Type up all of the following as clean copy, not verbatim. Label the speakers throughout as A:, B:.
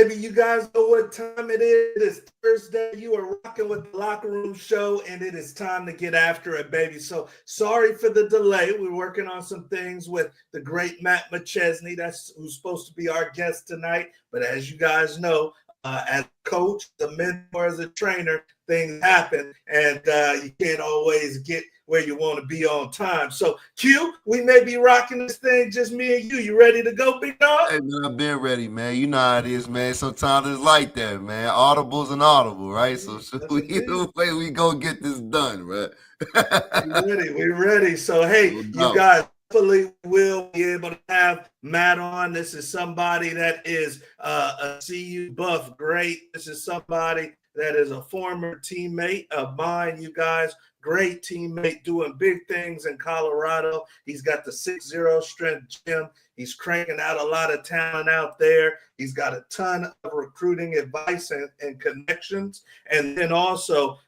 A: baby. You guys know what time it is. It's Thursday. You are rocking with the Locker Room Show, and it is time to get after it, baby. So sorry for the delay. We're working on some things with the great Matt McChesney. That's who's supposed to be our guest tonight. But as you guys know, as a coach, the mentor, as a trainer, things happen, and you can't always get where you want to be on time. So, Q, we may be rocking this thing, just me and you. You ready to go, big dog?
B: Hey, man, I've been ready, man. You know how it is, man. Sometimes it's like that, man. Audible's an audible, right? So either way, we go get this done, right?
A: We're ready. So, hey, you guys, hopefully we'll be able to have Matt on. This is somebody that is a CU buff great. This is somebody that is a former teammate of mine, you guys. Great teammate doing big things in Colorado. He's got the 6'0" strength gym. He's cranking out a lot of talent out there. He's got a ton of recruiting advice and connections. And then also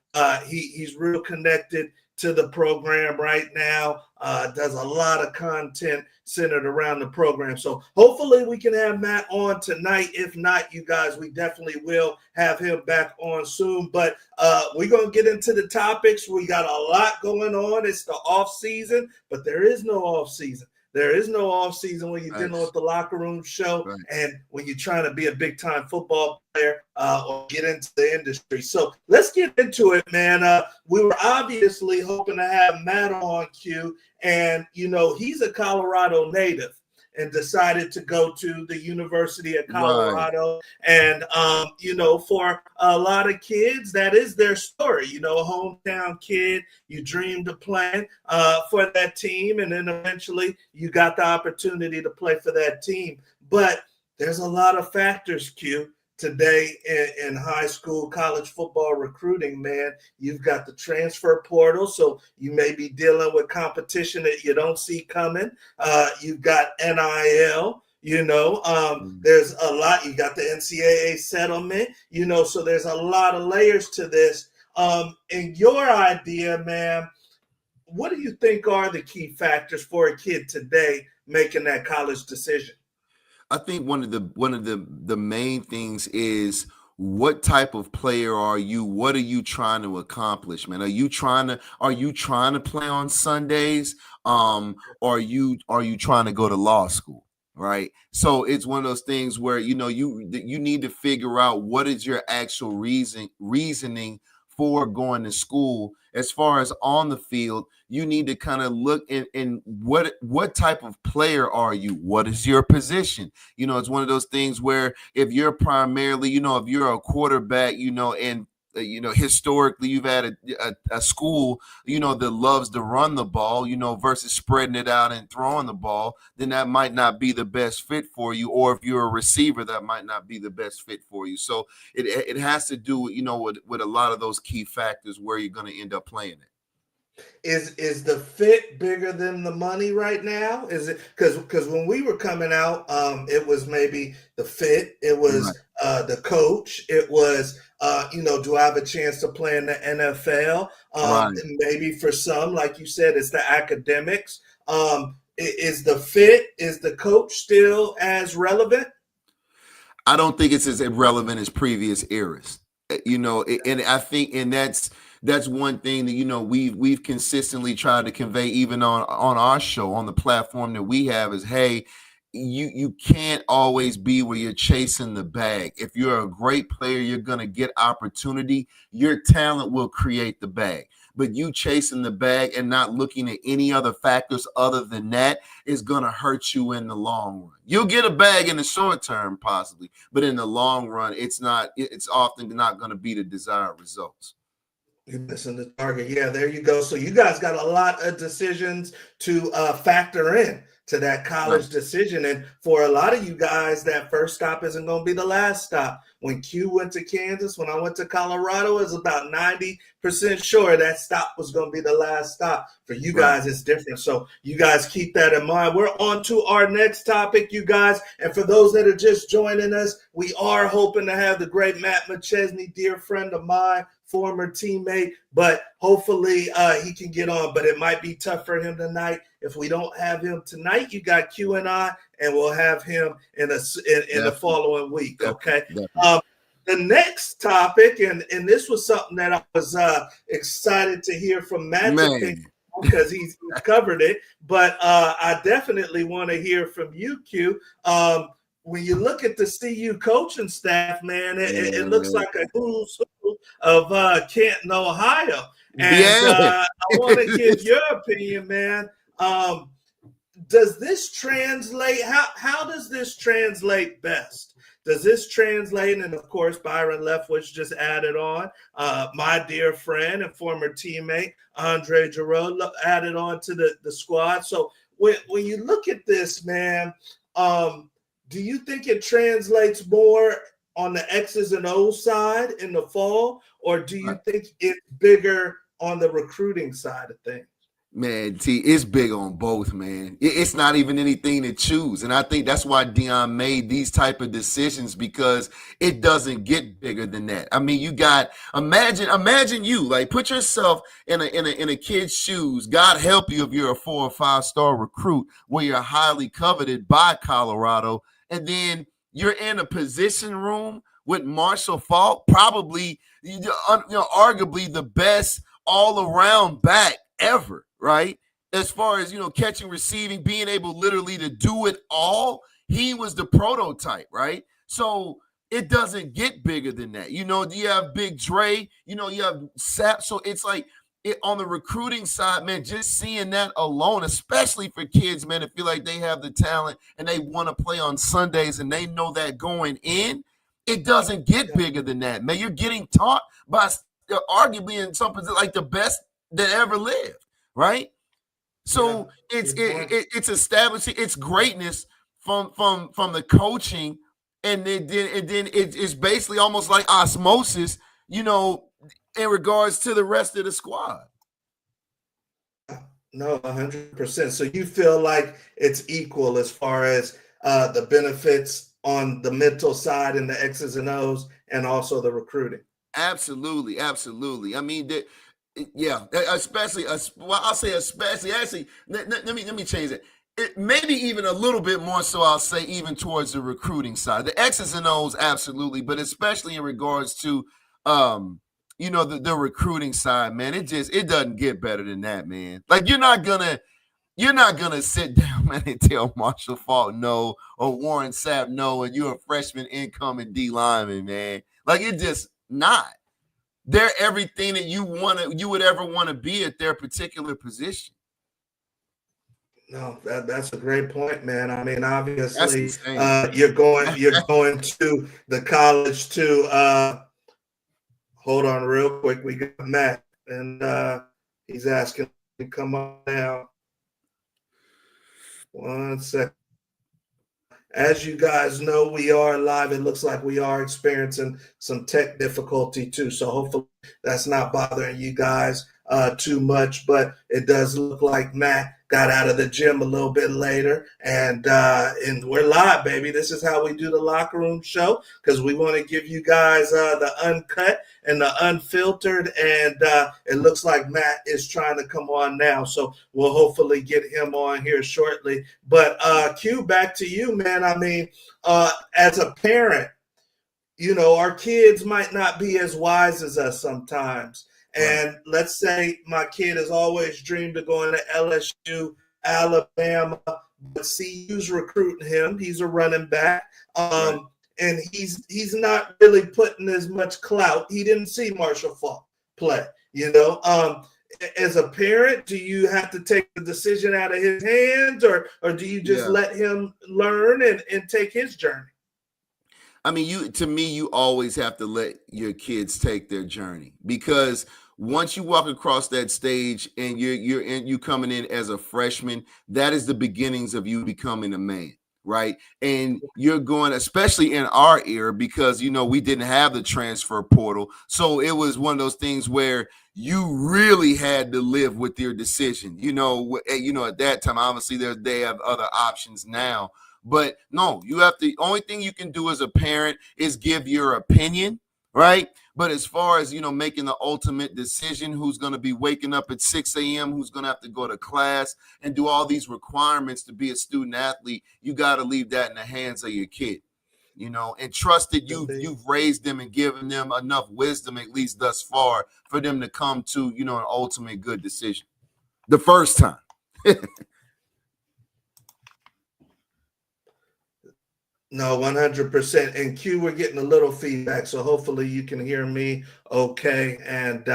A: he's real connected to the program right now, does a lot of content centered around the program. So hopefully we can have Matt on tonight. If not, you guys, we definitely will have him back on soon. But we're going to get into the topics. We got a lot going on. It's the off season, but there is no off season. There is no off season when you're dealing with the Locker Room Show and when you're trying to be a big time football player or get into the industry. So let's get into it, man. We were obviously hoping to have Matt on, Q, and he's a Colorado native and decided to go to the University of Colorado. And, for a lot of kids, that is their story. A hometown kid, you dreamed of playing for that team, and then eventually you got the opportunity to play for that team. But there's a lot of factors, Q, today in high school, college football recruiting, man. You've got the transfer portal, so you may be dealing with competition that you don't see coming. You've got NIL, there's a lot. You got the NCAA settlement, so there's a lot of layers to this. In your idea, man, what do you think are the key factors for a kid today making that college decision?
B: I think one of the main things is, what type of player are you? What are you trying to accomplish, man? Are you trying to play on Sundays? Or are you trying to go to law school? Right. So it's one of those things where you need to figure out what is your actual reasoning for going to school. As far as on the field, you need to kind of look in what type of player are you? What is your position? It's one of those things where if you're primarily, if you're a quarterback, and historically you've had a school, that loves to run the ball, versus spreading it out and throwing the ball, then that might not be the best fit for you. Or if you're a receiver, that might not be the best fit for you. So it has to do, with a lot of those key factors where you're going to end up playing it.
A: Is the fit bigger than the money right now? Is it because when we were coming out, it was maybe the fit, it was the coach, it was do I have a chance to play in the NFL? Maybe for some, like you said, it's the academics. Is the fit, is the coach still as relevant?
B: I don't think it's as irrelevant as previous eras. And I think, and that's one thing that we've consistently tried to convey, even on our show, on the platform that we have, is, hey, you can't always be where you're chasing the bag. If you're a great player, you're going to get opportunity. Your talent will create the bag. But you chasing the bag and not looking at any other factors other than that is going to hurt you in the long run. You'll get a bag in the short term, possibly, but in the long run, it's often not going to be the desired results.
A: You're missing the target. Yeah, there you go. So you guys got a lot of decisions to factor in to that college decision. And for a lot of you guys, that first stop isn't going to be the last stop. When Q went to Kansas, when I went to Colorado, it was about 90% sure that stop was going to be the last stop. For you guys, it's different. So you guys keep that in mind. We're on to our next topic, you guys. And for those that are just joining us, we are hoping to have the great Matt McChesney, dear friend of mine, former teammate, but hopefully he can get on. But it might be tough for him tonight. If we don't have him tonight, you got Q and I, and we'll have him in the following week. Okay. The next topic, and this was something that I was excited to hear from Matt because he's covered it, but I definitely want to hear from you, Q. When you look at the CU coaching staff, man, it looks like a who's who of Canton, Ohio. And I want to get your opinion, man. Does this translate? How does this translate best? Does this translate? And of course, Byron Leftwich just added on. My dear friend and former teammate Andre Gurode added on to the squad. So when you look at this, man, do you think it translates more on the X's and O's side in the fall, or do you think it's bigger on the recruiting side of things?
B: Man, it's big on both, man. It's not even anything to choose. And I think that's why Deion made these type of decisions, because it doesn't get bigger than that. I mean, you got, imagine you, like, put yourself in a kid's shoes. God help you if you're a 4 or 5 star recruit where you're highly coveted by Colorado. And then you're in a position room with Marshall Faulk, probably, arguably the best all-around back ever, right? As far as, catching, receiving, being able literally to do it all, he was the prototype, right? So it doesn't get bigger than that. You have Big Dre, you have Sap. So it's like, on the recruiting side, man, just seeing that alone, especially for kids, man, that feel like they have the talent and they want to play on Sundays and they know that going in, it doesn't get bigger than that, man. You're getting taught by arguably in some position like the best that ever lived, right? So it's establishing its greatness from the coaching, and then it's basically almost like osmosis, in regards to the rest of the squad.
A: No, 100%. So you feel like it's equal as far as the benefits on the mental side and the X's and O's, and also the recruiting.
B: Absolutely. I mean, especially. Well, I'll say especially. Actually, let me change it. Maybe even a little bit more so. I'll say even towards the recruiting side, the X's and O's, absolutely, but especially in regards to the recruiting side, man. It doesn't get better than that, man. Like, you're not gonna sit down, man, and tell Marshall Faulk no, or Warren Sapp no, and you're a freshman incoming D lineman, man. Like, it's just not. They're everything that you would ever want to be at their particular position.
A: No, that's a great point, man. I mean, obviously, you're going to the college to. Hold on real quick. We got Matt, and he's asking to come on now. 1 second. As you guys know, we are live. It looks like we are experiencing some tech difficulty too. So hopefully that's not bothering you guys too much. But it does look like Matt got out of the gym a little bit later, and we're live, baby. This is how we do the Locker Room Show, because we want to give you guys the uncut and the unfiltered, and it looks like Matt is trying to come on now, so we'll hopefully get him on here shortly. But Q, back to you, man. I mean, as a parent, our kids might not be as wise as us sometimes. And let's say my kid has always dreamed of going to LSU, Alabama, but CU's recruiting him. He's a running back. And he's not really putting as much clout. He didn't see Marshall Faulk play, As a parent, do you have to take the decision out of his hands, or do you just let him learn and take his journey?
B: I mean, you always have to let your kids take their journey, because once you walk across that stage and you coming in as a freshman, that is the beginnings of you becoming a man, right? And you're going, especially in our era, because we didn't have the transfer portal, so it was one of those things where you really had to live with your decision. At that time, obviously they have other options now. But no, only thing you can do as a parent is give your opinion, right? But as far as, making the ultimate decision, who's going to be waking up at 6 a.m., who's going to have to go to class and do all these requirements to be a student athlete, you got to leave that in the hands of your kid, and trust that you've raised them and given them enough wisdom, at least thus far, for them to come to, an ultimate good decision the first time.
A: No, 100%. And Q, we're getting a little feedback, so hopefully you can hear me okay, and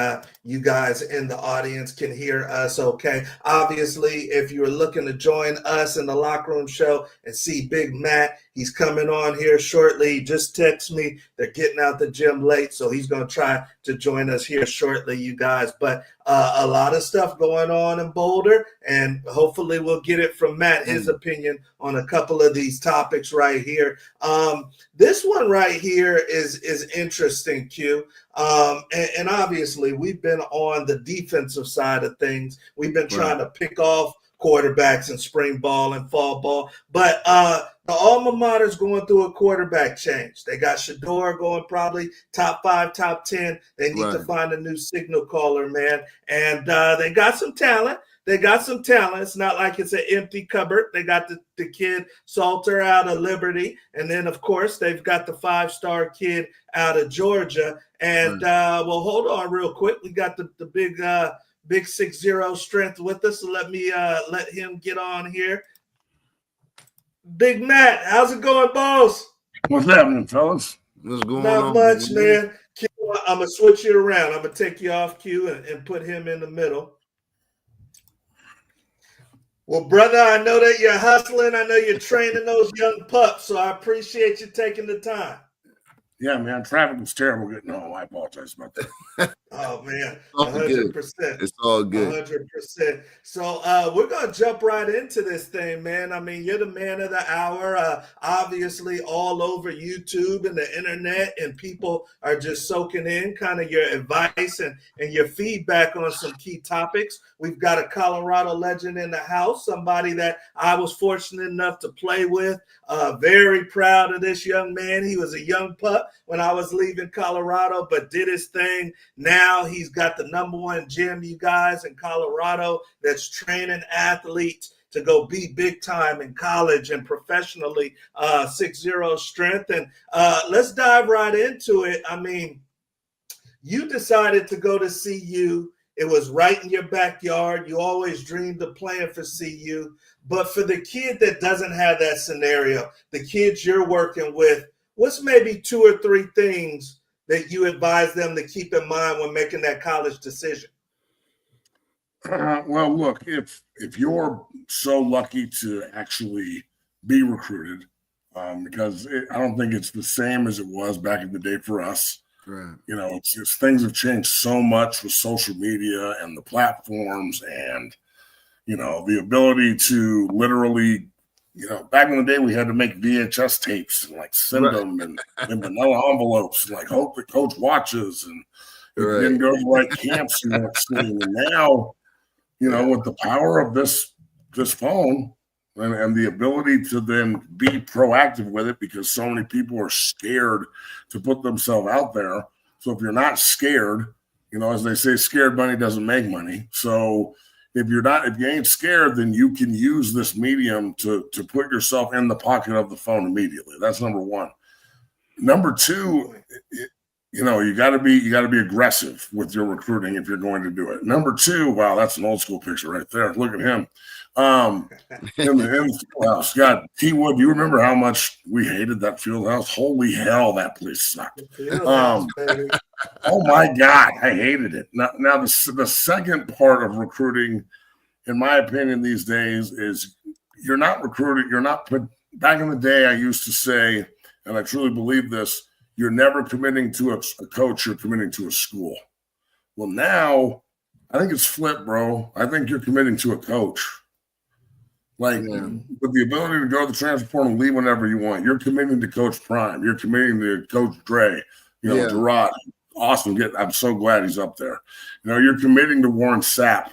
A: you guys in the audience can hear us okay. Obviously, if you're looking to join us in the Locker Room Show and see Big Matt, he's coming on here shortly. Just text me. They're getting out the gym late, so he's going to try to join us here shortly, you guys. But a lot of stuff going on in Boulder, and hopefully we'll get it from Matt, his opinion on a couple of these topics right here. This one right here is interesting, Q. And obviously we've been on the defensive side of things. We've been trying to pick off quarterbacks in spring ball and fall ball. But the alma mater's going through a quarterback change. They got Shador going probably top 5, top 10. They need to find a new signal caller, man. And they got some talent. It's not like it's an empty cupboard. They got the kid Salter out of Liberty. And then, of course, they've got the 5-star kid out of Georgia. And, well, hold on real quick. We got the big 6'0" strength with us. So let me let him get on here. Big Matt, how's it going, boss?
C: What's happening, fellas?
B: What's going on?
A: Not much, man. Q, I'm going to switch you around. I'm going to take you off Q and put him in the middle. Well, brother, I know that you're hustling. I know you're training those young pups, so I appreciate you taking the time.
C: Yeah, man, traffic was terrible getting home. I apologize about that.
A: Oh, man,
B: 100%. It's all good.
A: 100%. So we're going to jump right into this thing, man. I mean, you're the man of the hour, obviously all over YouTube and the internet, and people are just soaking in kind of your advice and your feedback on some key topics. We've got a Colorado legend in the house, somebody that I was fortunate enough to play with. Very proud of this young man. He was a young pup when I was leaving Colorado, but did his thing. Now he's got the #1 gym, you guys, in Colorado that's training athletes to go be big time in college and professionally, 6'0" strength. And let's dive right into it. I mean, you decided to go to CU. It was right in your backyard. You always dreamed of playing for CU. But for the kid that doesn't have that scenario, the kids you're working with, what's maybe 2 or 3 things that you advise them to keep in mind when making that college decision?
C: Well, look, if you're so lucky to actually be recruited, because I don't think it's the same as it was back in the day for us.
B: Right.
C: It's things have changed so much with social media and the platforms and, the ability to literally, back in the day we had to make VHS tapes and send them in vanilla envelopes and hope the coach watches, and if you didn't go to the right camps you weren't seeing. And now, with the power of this phone and the ability to then be proactive with it, because so many people are scared to put themselves out there. So if you're not scared, as they say, scared money doesn't make money. So if you ain't scared, then you can use this medium to put yourself in the pocket of the phone immediately. That's number 1. Number 2, you got to be aggressive with your recruiting if you're going to do it. Number 2, wow, that's an old school picture right there. Look at him. In the field house. God, T Wood, you remember how much we hated that field house? Holy hell, that place sucked. Oh my God, I hated it. Now the second part of recruiting, in my opinion, these days is you're not recruiting. Back in the day, I used to say, and I truly believe this, you're never committing to a coach, you're committing to a school. Well, now I think it's flipped, bro. I think you're committing to a coach. With the ability to go to the transfer portal and leave whenever you want, you're committing to Coach Prime. You're committing to Coach Dre, Gurode. Awesome. I'm so glad he's up there. You're committing to Warren Sapp.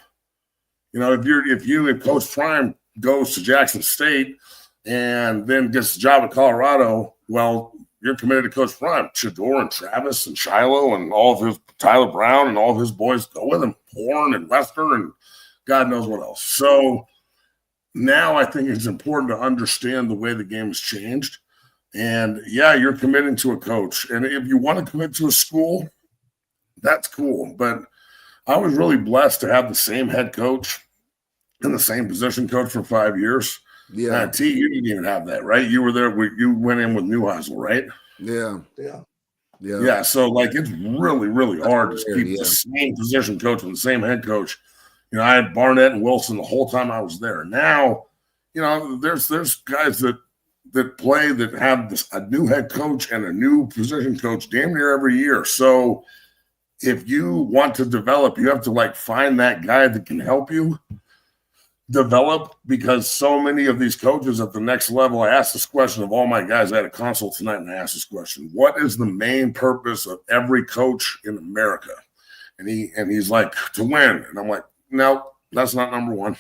C: If Coach Prime goes to Jackson State and then gets a job at Colorado, well, you're committed to Coach Prime. Shador and Travis and Shiloh and all of his Tyler Brown and all of his boys go with him. Horn and Western and God knows what else. So now I think it's important to understand the way the game has changed. And yeah, you're committing to a coach. And if you want to commit to a school, that's cool. But I was really blessed to have the same head coach and the same position coach for 5 years.
B: Yeah.
C: T, you didn't even have that, right? You were there. You went in with Neuheisel, right?
B: Yeah. So
C: like it's really, really hard to keep the same position coach and the same head coach. You know, I had Barnett and Wilson the whole time I was there. Now, you know, there's guys that play that have a new head coach and a new position coach damn near every year. So if you want to develop, you have to like find that guy that can help you develop, because so many of these coaches at the next level, I asked this question of all my guys. I had a consult tonight and I asked this question: what is the main purpose of every coach in America? And he's like, to win. And I'm like, no, that's not number one.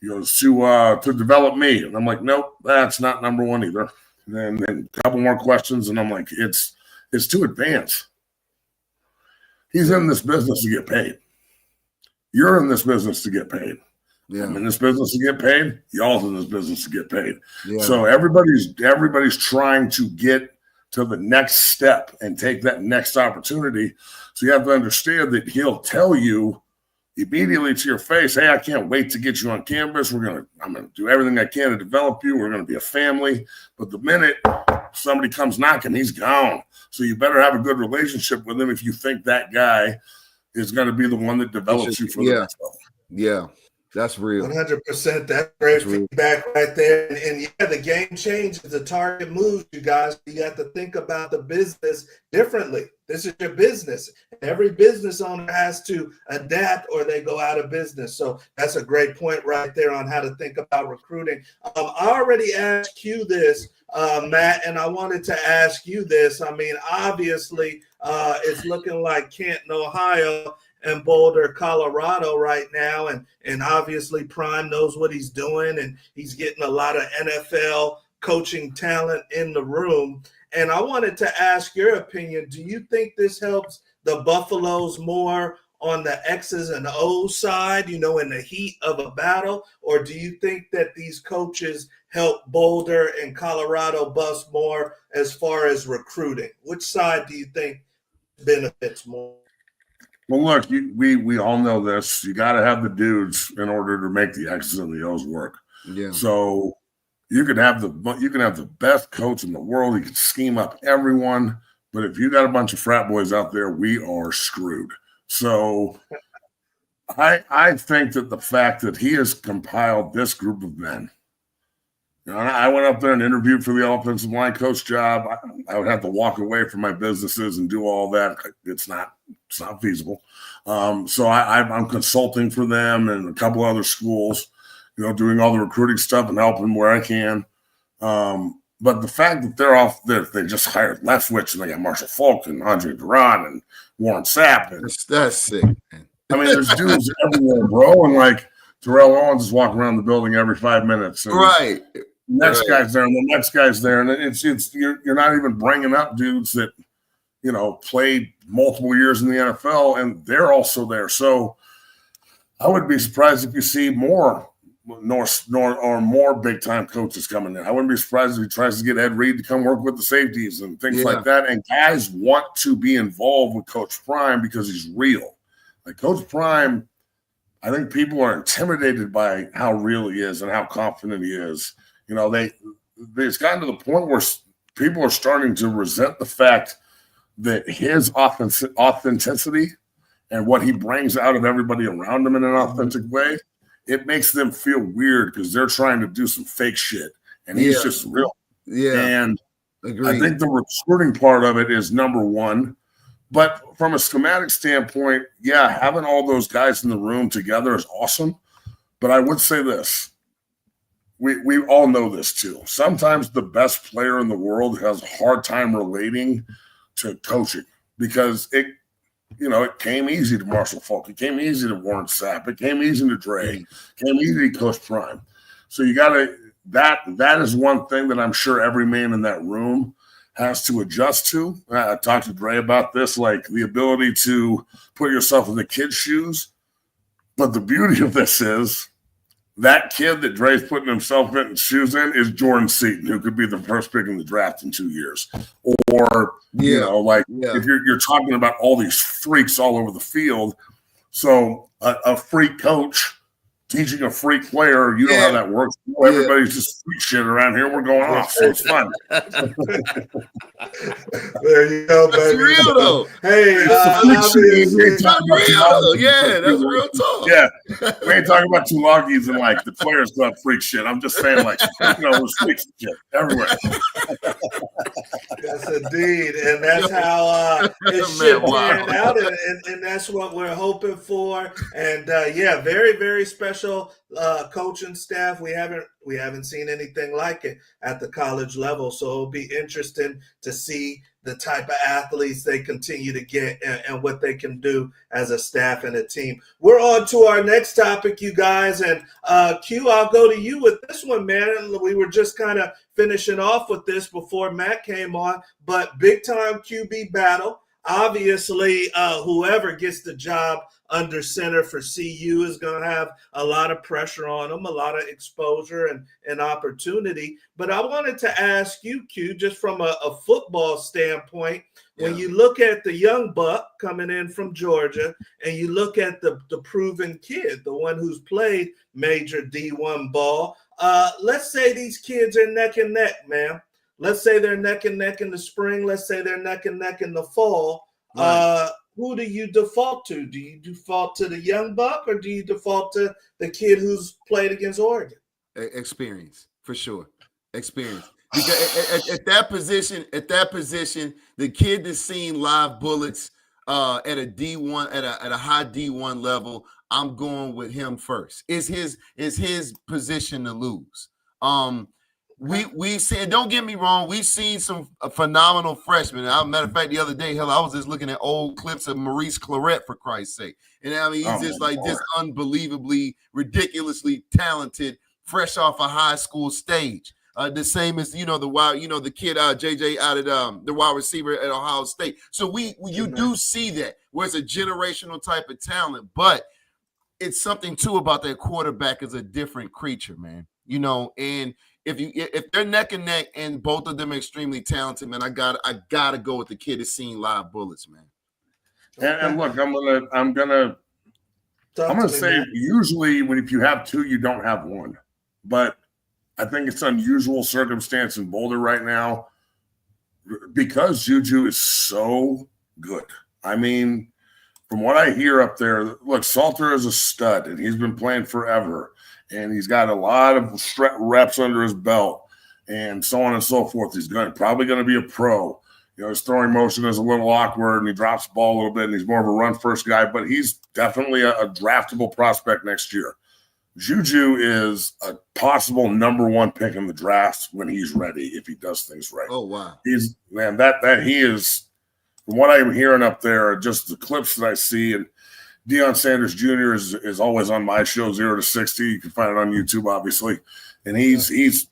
C: He goes, to develop me. And I'm like, nope, that's not number one either. And then a couple more questions, and I'm like, it's to advance. He's in this business to get paid. You're in this business to get paid. Yeah. I'm in this business to get paid. Y'all's in this business to get paid. Yeah. So everybody's trying to get to the next step and take that next opportunity. So you have to understand that he'll tell you immediately to your face, hey, I can't wait to get you on campus. I'm gonna do everything I can to develop you. We're gonna be a family. But the minute somebody comes knocking, he's gone. So you better have a good relationship with him if you think that guy is going to be the one that develops you for the next level.
B: Yeah. That's real.
A: 100%. That's great feedback right there. And yeah, the game changes. The target moves, you guys. You got to think about the business differently. This is your business. Every business owner has to adapt or they go out of business. So that's a great point right there on how to think about recruiting. I already asked you this, Matt, and I wanted to ask you this. I mean, obviously, it's looking like Canton, Ohio, and Boulder, Colorado right now. And obviously Prime knows what he's doing, and he's getting a lot of NFL coaching talent in the room. And I wanted to ask your opinion. Do you think this helps the Buffaloes more on the X's and O's side, you know, in the heat of a battle? Or do you think that these coaches help Boulder and Colorado bust more as far as recruiting? Which side do you think benefits more?
C: Well, look, we all know this. You got to have the dudes in order to make the X's and the O's work. Yeah. So you can have the best coach in the world. He can scheme up everyone, but if you got a bunch of frat boys out there, we are screwed. So I think that the fact that he has compiled this group of men. You know, I went up there and interviewed for the offensive line coach job. I would have to walk away from my businesses and do all that. It's not feasible. So I'm consulting for them and a couple other schools, you know, doing all the recruiting stuff and helping where I can. But the fact that they're off there, they just hired Leftwich and they got Marshall Falk and Andre Gurode and Warren Sapp. And,
B: that's sick, man.
C: I mean, there's dudes everywhere, bro. And like Terrell Owens is walking around the building every 5 minutes. And
B: right.
C: Next guy's there, and the next guy's there, and it's you're not even bringing up dudes that, you know, played multiple years in the NFL, and they're also there. So I would be surprised if you see more more big time coaches coming in. I wouldn't be surprised if he tries to get Ed Reed to come work with the safeties and things like that. And guys want to be involved with Coach Prime because he's real. Like Coach Prime, I think people are intimidated by how real he is and how confident he is. You know, it's gotten to the point where people are starting to resent the fact that his authenticity and what he brings out of everybody around him in an authentic way, it makes them feel weird because they're trying to do some fake shit, and he's just real. Yeah, and agreed. I think the recruiting part of it is number one. But from a schematic standpoint, yeah, having all those guys in the room together is awesome. But I would say this. We all know this too. Sometimes the best player in the world has a hard time relating to coaching because it came easy to Marshall Falk. It came easy to Warren Sapp. It came easy to Dre. It came easy to Coach Prime. So you got to that is one thing that I'm sure every man in that room has to adjust to. I talked to Dre about this, like the ability to put yourself in the kid's shoes. But the beauty of this is that kid that Dre's putting himself in shoes in is Jordan Seaton, who could be the first pick in the draft in 2 years. Or, if you're talking about all these freaks all over the field. So a freak coach teaching a freak player, you know how that works. Everybody's just freak shit around here. We're going off, so it's fun.
A: There you go, baby.
B: That's real, though.
A: Hey,
B: that's real. Yeah, that's real talk.
C: Yeah, we ain't talking about Tulagis and like the Players Club freak shit. I'm just saying, like, we're freaks and shit everywhere.
A: Yes, indeed, and that's how it should pan out, and that's what we're hoping for. And very, very special coaching staff. We haven't seen anything like it at the college level, so it'll be interesting to see the type of athletes they continue to get and what they can do as a staff and a team. We're on to our next topic, you guys, and Q, I'll go to you with this one, man. We were just kind of finishing off with this before Matt came on, but big time QB battle. Obviously, whoever gets the job under center for CU is going to have a lot of pressure on them, a lot of exposure and opportunity. But I wanted to ask you, Q, just from a football standpoint, when you look at the young buck coming in from Georgia and you look at the proven kid, the one who's played major D1 ball, let's say these kids are neck and neck, man. Let's say they're neck and neck in the spring. Let's say they're neck and neck in the fall. Right. Who do you default to? Do you default to the young buck or do you default to the kid who's played against Oregon?
B: Experience, for sure. Experience. Because at that position, the kid that's seen live bullets at a D1, at a high D1 level, I'm going with him first. Is his position to lose. We see, don't get me wrong, we've seen some phenomenal freshmen. As a matter of fact, the other day, I was just looking at old clips of Maurice Claret, for Christ's sake. And I mean, he's just unbelievably, ridiculously talented, fresh off a high school stage. The same as, the kid JJ out of the wide receiver at Ohio State. So you do see that where it's a generational type of talent, but it's something too about that quarterback is a different creature, man. And if they're neck and neck and both of them are extremely talented, man, I gotta go with the kid that's seen live bullets, man.
C: And look, I'm gonna say usually if you have two, you don't have one, but I think it's unusual circumstance in Boulder right now because Juju is so good. I mean, from what I hear up there, look, Salter is a stud and he's been playing forever. And he's got a lot of reps under his belt and so on and so forth. He's probably going to be a pro. His throwing motion is a little awkward and he drops the ball a little bit and he's more of a run-first guy, but he's definitely a draftable prospect next year. Juju is a possible number one pick in the draft when he's ready, if he does things right.
B: Oh, wow.
C: He is, from what I'm hearing up there, just the clips that I see, and Deion Sanders Jr. is always on my show, 0 to 60. You can find it on YouTube, obviously. And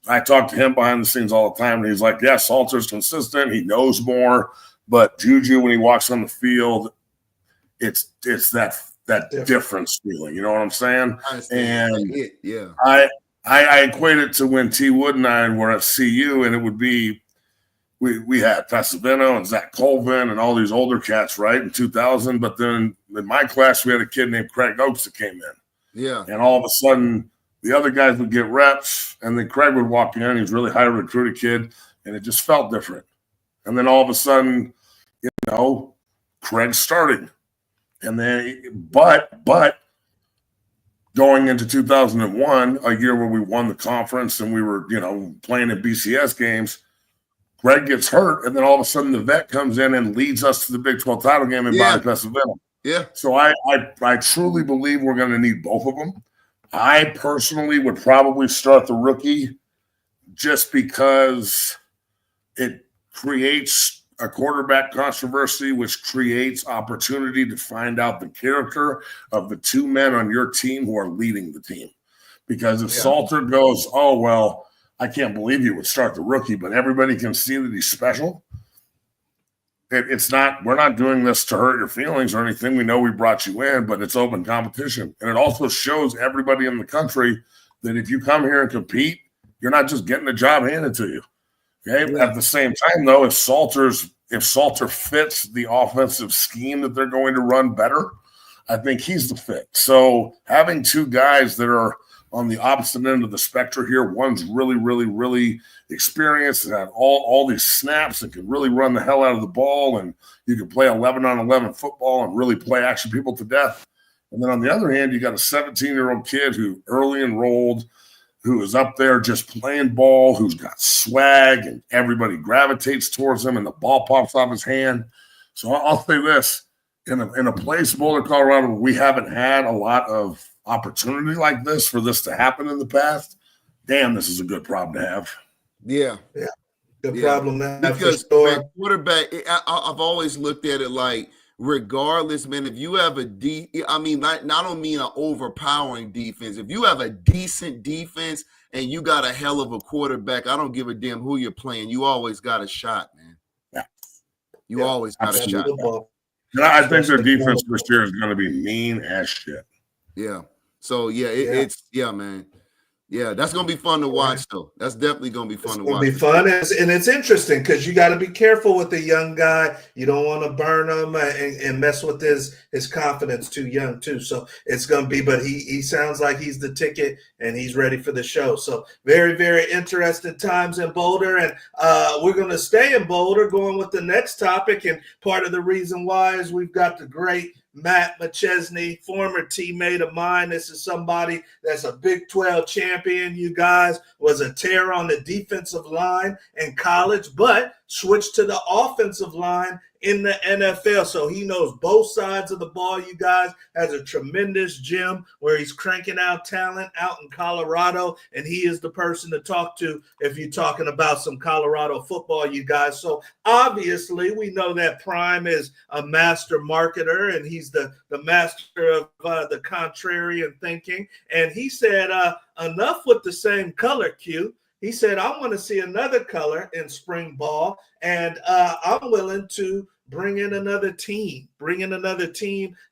C: I talk to him behind the scenes all the time, and he's like, yeah, Salter's consistent. He knows more. But Juju, when he walks on the field, it's that difference feeling. You know what I'm saying? And I equate it to when T. Wood and I were at CU, and it would be we had Pasavino and Zach Colvin and all these older cats, right, in 2000. But then in my class, we had a kid named Craig Oaks that came in.
B: Yeah.
C: And all of a sudden, the other guys would get reps, and then Craig would walk in. He was a really high recruited kid, and it just felt different. And then all of a sudden, Craig's starting. And then, but going into 2001, a year where we won the conference and we were, playing in BCS games, Greg gets hurt, and then all of a sudden the vet comes in and leads us to the Big 12 title game in Pennsylvania.
B: Yeah.
C: So I truly believe we're going to need both of them. I personally would probably start the rookie just because it creates a quarterback controversy, which creates opportunity to find out the character of the two men on your team who are leading the team. Because if Salter goes, oh, well, I can't believe you would start the rookie, but everybody can see that he's special. It's not, we're not doing this to hurt your feelings or anything. We know we brought you in, but it's open competition. And it also shows everybody in the country that if you come here and compete, you're not just getting a job handed to you. Okay. Yeah. At the same time, though, if Salter fits the offensive scheme that they're going to run better, I think he's the fit. So having two guys that are on the opposite end of the spectrum here, one's really, really, really experienced and had all these snaps and can really run the hell out of the ball, and you can play 11-on-11 football and really play action people to death. And then on the other hand, you got a 17-year-old kid who early enrolled, who is up there just playing ball, who's got swag, and everybody gravitates towards him, and the ball pops off his hand. So I'll say this, in a place, Boulder, Colorado, where we haven't had a lot of opportunity like this for this to happen in the past, damn, this is a good problem to have.
B: Yeah.
A: Good problem to have.
B: Because man, quarterback, I've always looked at it like, regardless, man, if you have I don't mean an overpowering defense. If you have a decent defense and you got a hell of a quarterback, I don't give a damn who you're playing. You always got a shot, man.
C: Yeah.
B: You always got a shot.
C: I think their defense this year is going to be mean as shit.
B: Yeah. So it's man. Yeah, that's gonna be fun to watch, though. That's definitely gonna be fun to watch.
A: It'll be fun, and it's interesting because you got to be careful with the young guy. You don't want to burn him and mess with his confidence too young too. So it's gonna be, but he sounds like he's the ticket and he's ready for the show. So very, very interesting times in Boulder, and we're gonna stay in Boulder, going with the next topic. And part of the reason why is we've got the great Matt McChesney, former teammate of mine. This is somebody that's a Big 12 champion. You guys was a terror on the defensive line in college, but switched to the offensive line in the NFL. So he knows both sides of the ball. You guys has a tremendous gym where he's cranking out talent out in Colorado, and he is the person to talk to if you're talking about some Colorado football, you guys. So obviously we know that Prime is a master marketer, and he's the master of the contrarian thinking. And he said, enough with the same color, Q. He said, I want to see another color in spring ball, and I'm willing to bring in another team,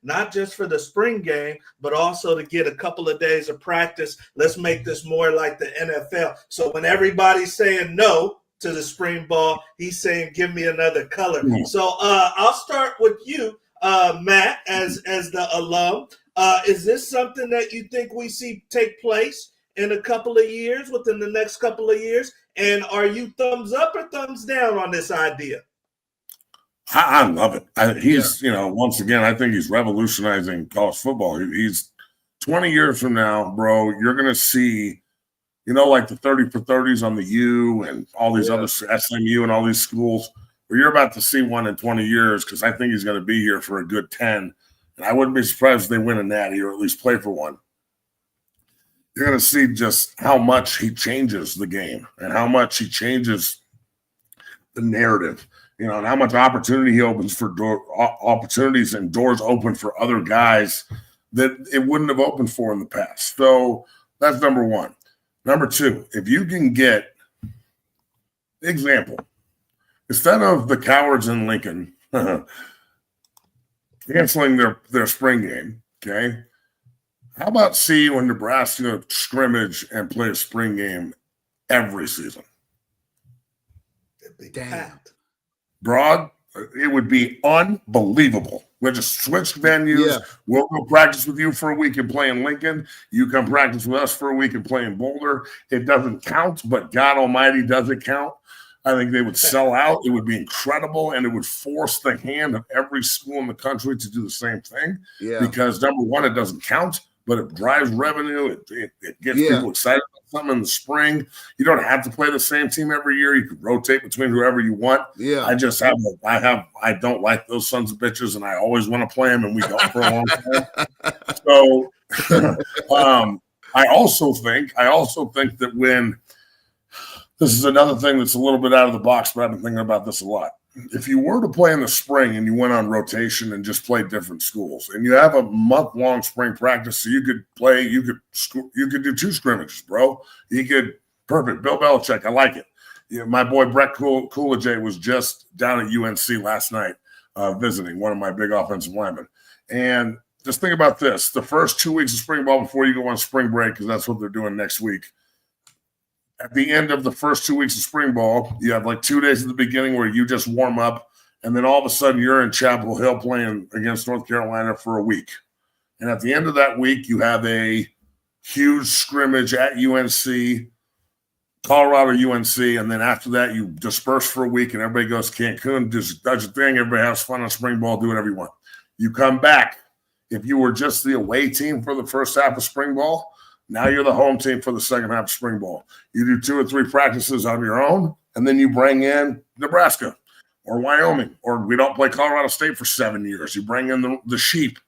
A: not just for the spring game, but also to get a couple of days of practice. Let's make this more like the NFL. So when everybody's saying no to the spring ball, he's saying, give me another color. Mm-hmm. So I'll start with you, Matt, as the alum. Is this something that you think we see take place in a couple of years, within the next couple of years? And are you thumbs up or thumbs down on this idea?
C: I love it. He's, once again, I think he's revolutionizing college football. He's 20 years from now, bro, you're going to see, like the 30 for 30s on the U and all these other SMU and all these schools, where you're about to see one in 20 years, because I think he's going to be here for a good 10. And I wouldn't be surprised if they win a natty or at least play for one. You're going to see just how much he changes the game and how much he changes the narrative, and how much opportunity he opens for opportunities and doors open for other guys that it wouldn't have opened for in the past. So that's number one. Number two, if you can get, example, instead of the cowards in Lincoln canceling their spring game, okay, how about see when Nebraska scrimmage and play a spring game every season?
B: Damn.
C: Broad, it would be unbelievable. We'll just switch venues. Yeah. We'll go practice with you for a week and play in Lincoln. You come practice with us for a week and play in Boulder. It doesn't count, but God Almighty does it count. I think they would sell out. It would be incredible, and it would force the hand of every school in the country to do the same thing. Yeah. Because number one, it doesn't count, but it drives revenue. It gets people excited about something in the spring. You don't have to play the same team every year. You can rotate between whoever you want. Yeah. I don't like those sons of bitches, and I always want to play them, and we don't for a long time. So I also think that when this is another thing that's a little bit out of the box, but I've been thinking about this a lot. If you were to play in the spring and you went on rotation and just played different schools, and you have a month-long spring practice, so you could do 2 scrimmages, bro. You could Perfect. Bill Belichick. I like it. Yeah, my boy Brett Coolidge was just down at UNC last night visiting, one of my big offensive linemen. And just think about this. The first 2 weeks of spring ball before you go on spring break, because that's what they're doing next week. At the end of the first 2 weeks of spring ball, you have like 2 days at the beginning where you just warm up, and then all of a sudden you're in Chapel Hill playing against North Carolina for a week. And at the end of that week, you have a huge scrimmage at UNC, Colorado, UNC, and then after that, you disperse for a week, and everybody goes to Cancun, does your thing, everybody has fun on spring ball, do whatever you want. You come back. If you were just the away team for the first half of spring ball, now you're the home team for the second half of spring ball. You do 2 or 3 practices on your own, and then you bring in Nebraska or Wyoming, or we don't play Colorado State for 7 years. You bring in the sheep.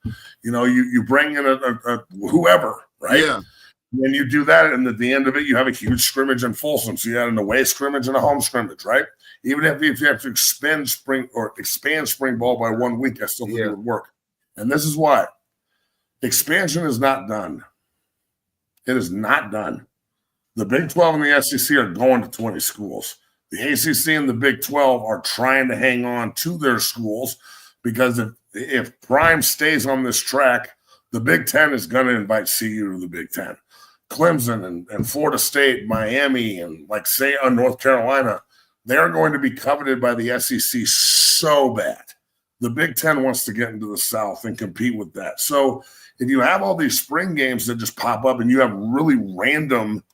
C: You bring in a whoever, right? Yeah. And you do that, and at the end of it, you have a huge scrimmage in Folsom. So you had an away scrimmage and a home scrimmage, right? Even if you have to expand spring ball by 1 week, I still think it would work. And this is why. Expansion is not done. It is not done. The Big 12 and the SEC are going to 20 schools. The ACC and the Big 12 are trying to hang on to their schools because if Prime stays on this track, the Big 10 is going to invite CU to the Big 10. Clemson and Florida State, Miami, and say North Carolina, they're going to be coveted by the SEC so bad. The Big 10 wants to get into the South and compete with that. So if you have all these spring games that just pop up and you have really random,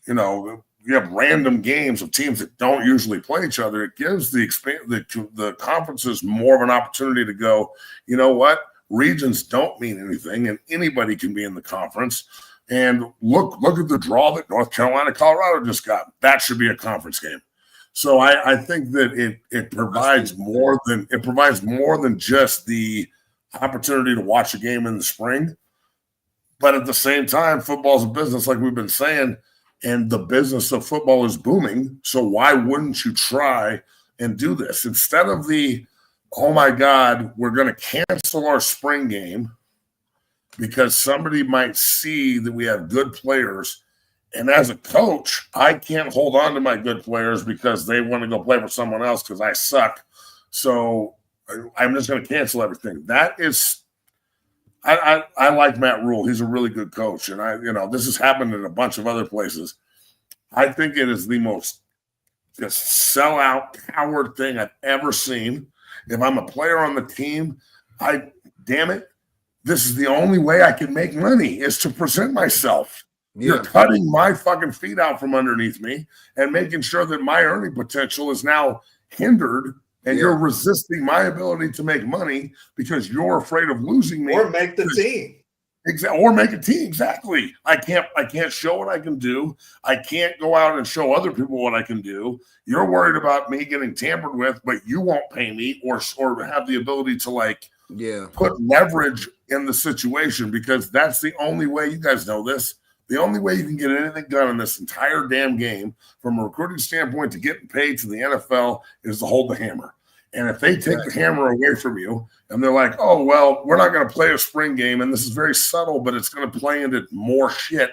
C: you have random games of teams that don't usually play each other, it gives the conferences more of an opportunity to go, you know what? Regions don't mean anything, and anybody can be in the conference. And look at the draw that North Carolina, Colorado just got. That should be a conference game. So I think that it provides more than just the opportunity to watch a game in the spring. But at the same time, football's a business, like we've been saying, and the business of football is booming. So why wouldn't you try and do this instead of oh my God, we're going to cancel our spring game because somebody might see that we have good players. And as a coach, I can't hold on to my good players because they want to go play for someone else because I suck. So I'm just going to cancel everything. That is, I like Matt Rule. He's a really good coach. And this has happened in a bunch of other places. I think it is the most just sellout coward thing I've ever seen. If I'm a player on the team, damn it, this is the only way I can make money is to present myself. Yeah. You're cutting my fucking feet out from underneath me and making sure that my earning potential is now hindered, and you're resisting my ability to make money because you're afraid of losing me.
A: Or make the team.
C: Or make a team. Exactly. I can't show what I can do. I can't go out and show other people what I can do. You're worried about me getting tampered with, but you won't pay me or have the ability to put leverage in the situation, because that's the only way, you guys know this, the only way you can get anything done in this entire damn game from a recruiting standpoint to getting paid to the NFL is to hold the hammer. And if they take the hammer away from you and they're like, oh, well, we're not going to play a spring game, and this is very subtle, but it's going to play into more shit.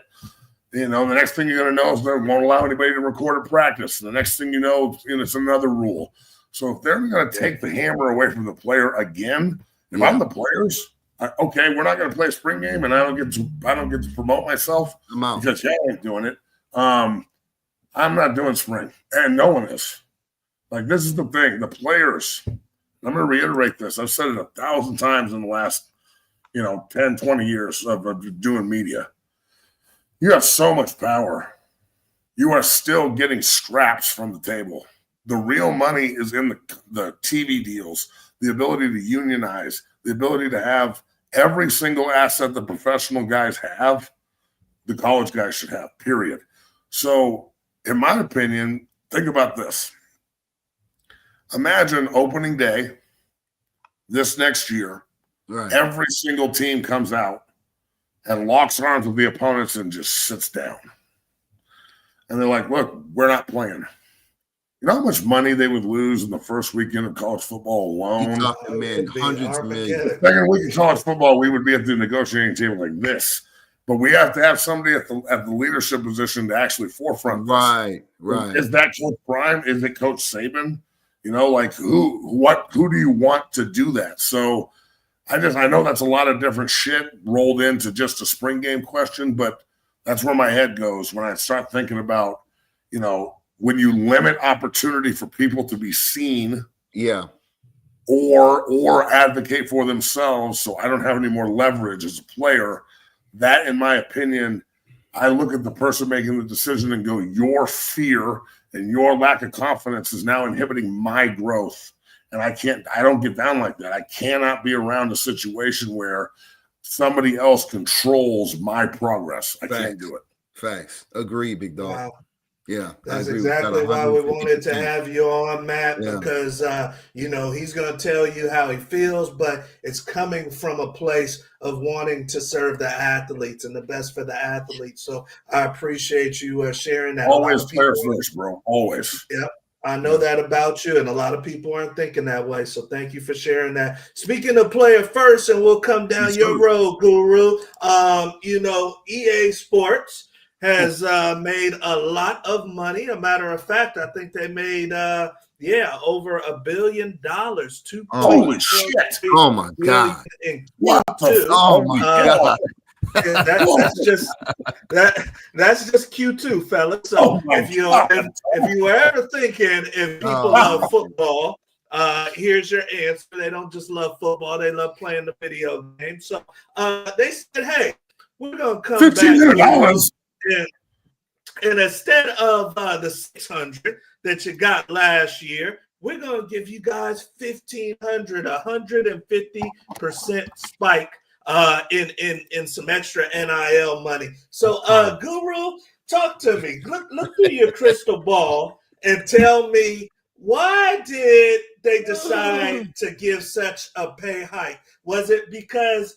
C: The next thing you're going to know is they won't allow anybody to record a practice. And the next thing you know, it's another rule. So if they're going to take the hammer away from the player again, if I'm the players, okay, we're not going to play a spring game, and I don't get to promote myself because y'all ain't doing it. I'm not doing spring, and no one is. This is the thing. The players, I'm going to reiterate this. I've said it 1,000 times in the last, 10, 20 years of doing media. You have so much power. You are still getting scraps from the table. The real money is in the TV deals, the ability to unionize, the ability to have every single asset the professional guys have, the college guys should have, period. So, in my opinion, think about this. Imagine opening day this next year. Right. Every single team comes out and locks arms with the opponents and just sits down. And they're like, look, we're not playing. You know how much money they would lose in the first weekend of college football alone?
B: Man, hundreds of millions.
C: The second week of college football, we would be at the negotiating table like this. but we have to have somebody at the leadership position to actually forefront this.
B: Right.
C: Is that Coach Prime? Is it Coach Saban? You know, like who do you want to do that? So I know that's a lot of different shit rolled into just a spring game question, but that's where my head goes when I start thinking about, you know, when you limit opportunity for people to be seen, or advocate for themselves, so I don't have any more leverage as a player. That, in my opinion, I look at the person making the decision and go, your fear and your lack of confidence is now inhibiting my growth. And I don't get down like that. I cannot be around a situation where somebody else controls my progress. I can't do it.
B: Facts. Agree, big dog.
A: Wow.
B: Yeah,
A: that's exactly why we wanted to have you on, Matt, because, you know, he's going to tell you how he feels, but it's coming from a place of wanting to serve the athletes and the best for the athletes. So I appreciate you sharing that.
C: Always player first, bro. Always.
A: Yep. I know that about you, and a lot of people aren't thinking that way. So thank you for sharing that. Speaking of player first, and we'll come down your road, Guru. You know, EA Sports has made a lot of money. A matter of fact, I think they made over $1 billion.
C: Holy shit!
B: Oh my god!
C: What the?
B: Oh my god!
A: That's just Q2, fellas. So if you were ever thinking if people love football, here's your answer. They don't just love football; they love playing the video game. So they said, "Hey, we're gonna come back." And instead of the $600 that you got last year, we're going to give you guys $1,500, 150% spike in some extra NIL money. So, Guru, talk to me. Look through your crystal ball and tell me, why did they decide to give such a pay hike? Was it because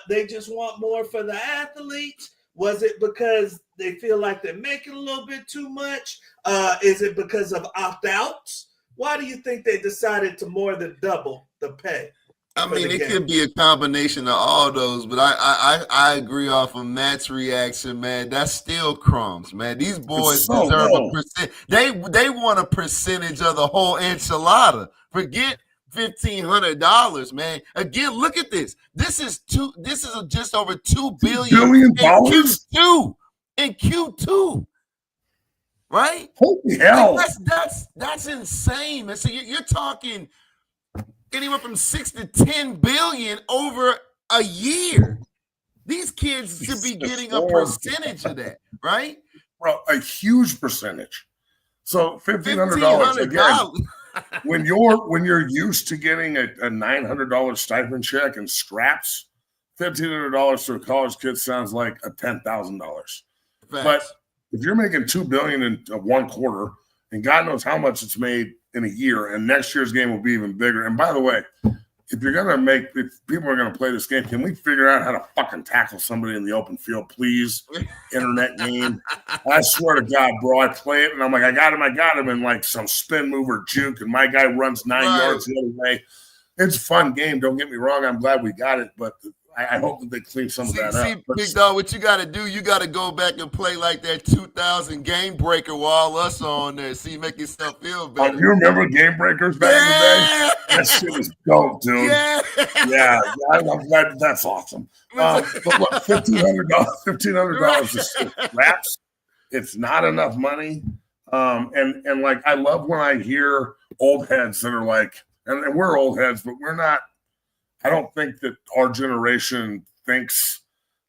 A: they just want more for the athletes? Was it because they feel like they're making a little bit too much? Is it because of opt-outs? Why do you think they decided to more than double the pay?
B: I mean, it could be a combination of all those, but I agree off of Matt's reaction, man. That's still crumbs, man. These boys deserve a percent. They want a percentage of the whole enchilada. Forget $1,500, man. Again, look at this. This is just over $2 billion in Q2. Right?
C: Holy hell.
B: Like that's insane. And so you're talking anywhere from 6 to 10 billion over a year. These kids should be getting a percentage of that, right?
C: Bro, a huge percentage. So $1,500 again. When you're used to getting a $900 stipend check and scraps, $1,500 to a college kid sounds like a $10,000. But if you're making $2 billion in one quarter, and God knows how much it's made in a year, and next year's game will be even bigger. And by the way, if people are gonna play this game, can we figure out how to fucking tackle somebody in the open field, please? Internet game. I swear to God, bro, I play it and I'm like, I got him in like some spin move or juke, and my guy runs 9 yards the other way. It's a fun game. Don't get me wrong. I'm glad we got it, but I hope that they clean some of that up.
B: Big dog, what you got to do, you got to go back and play like that 2000 Game Breaker while us on there. See, make yourself feel better.
C: You remember Game Breakers back in the day? That shit was dope, dude. Yeah, I'm glad that's awesome. But look, $1,500 just scraps. It's not enough money. And like, I love when I hear old heads that are like, and we're old heads, but we're not. I don't think that our generation thinks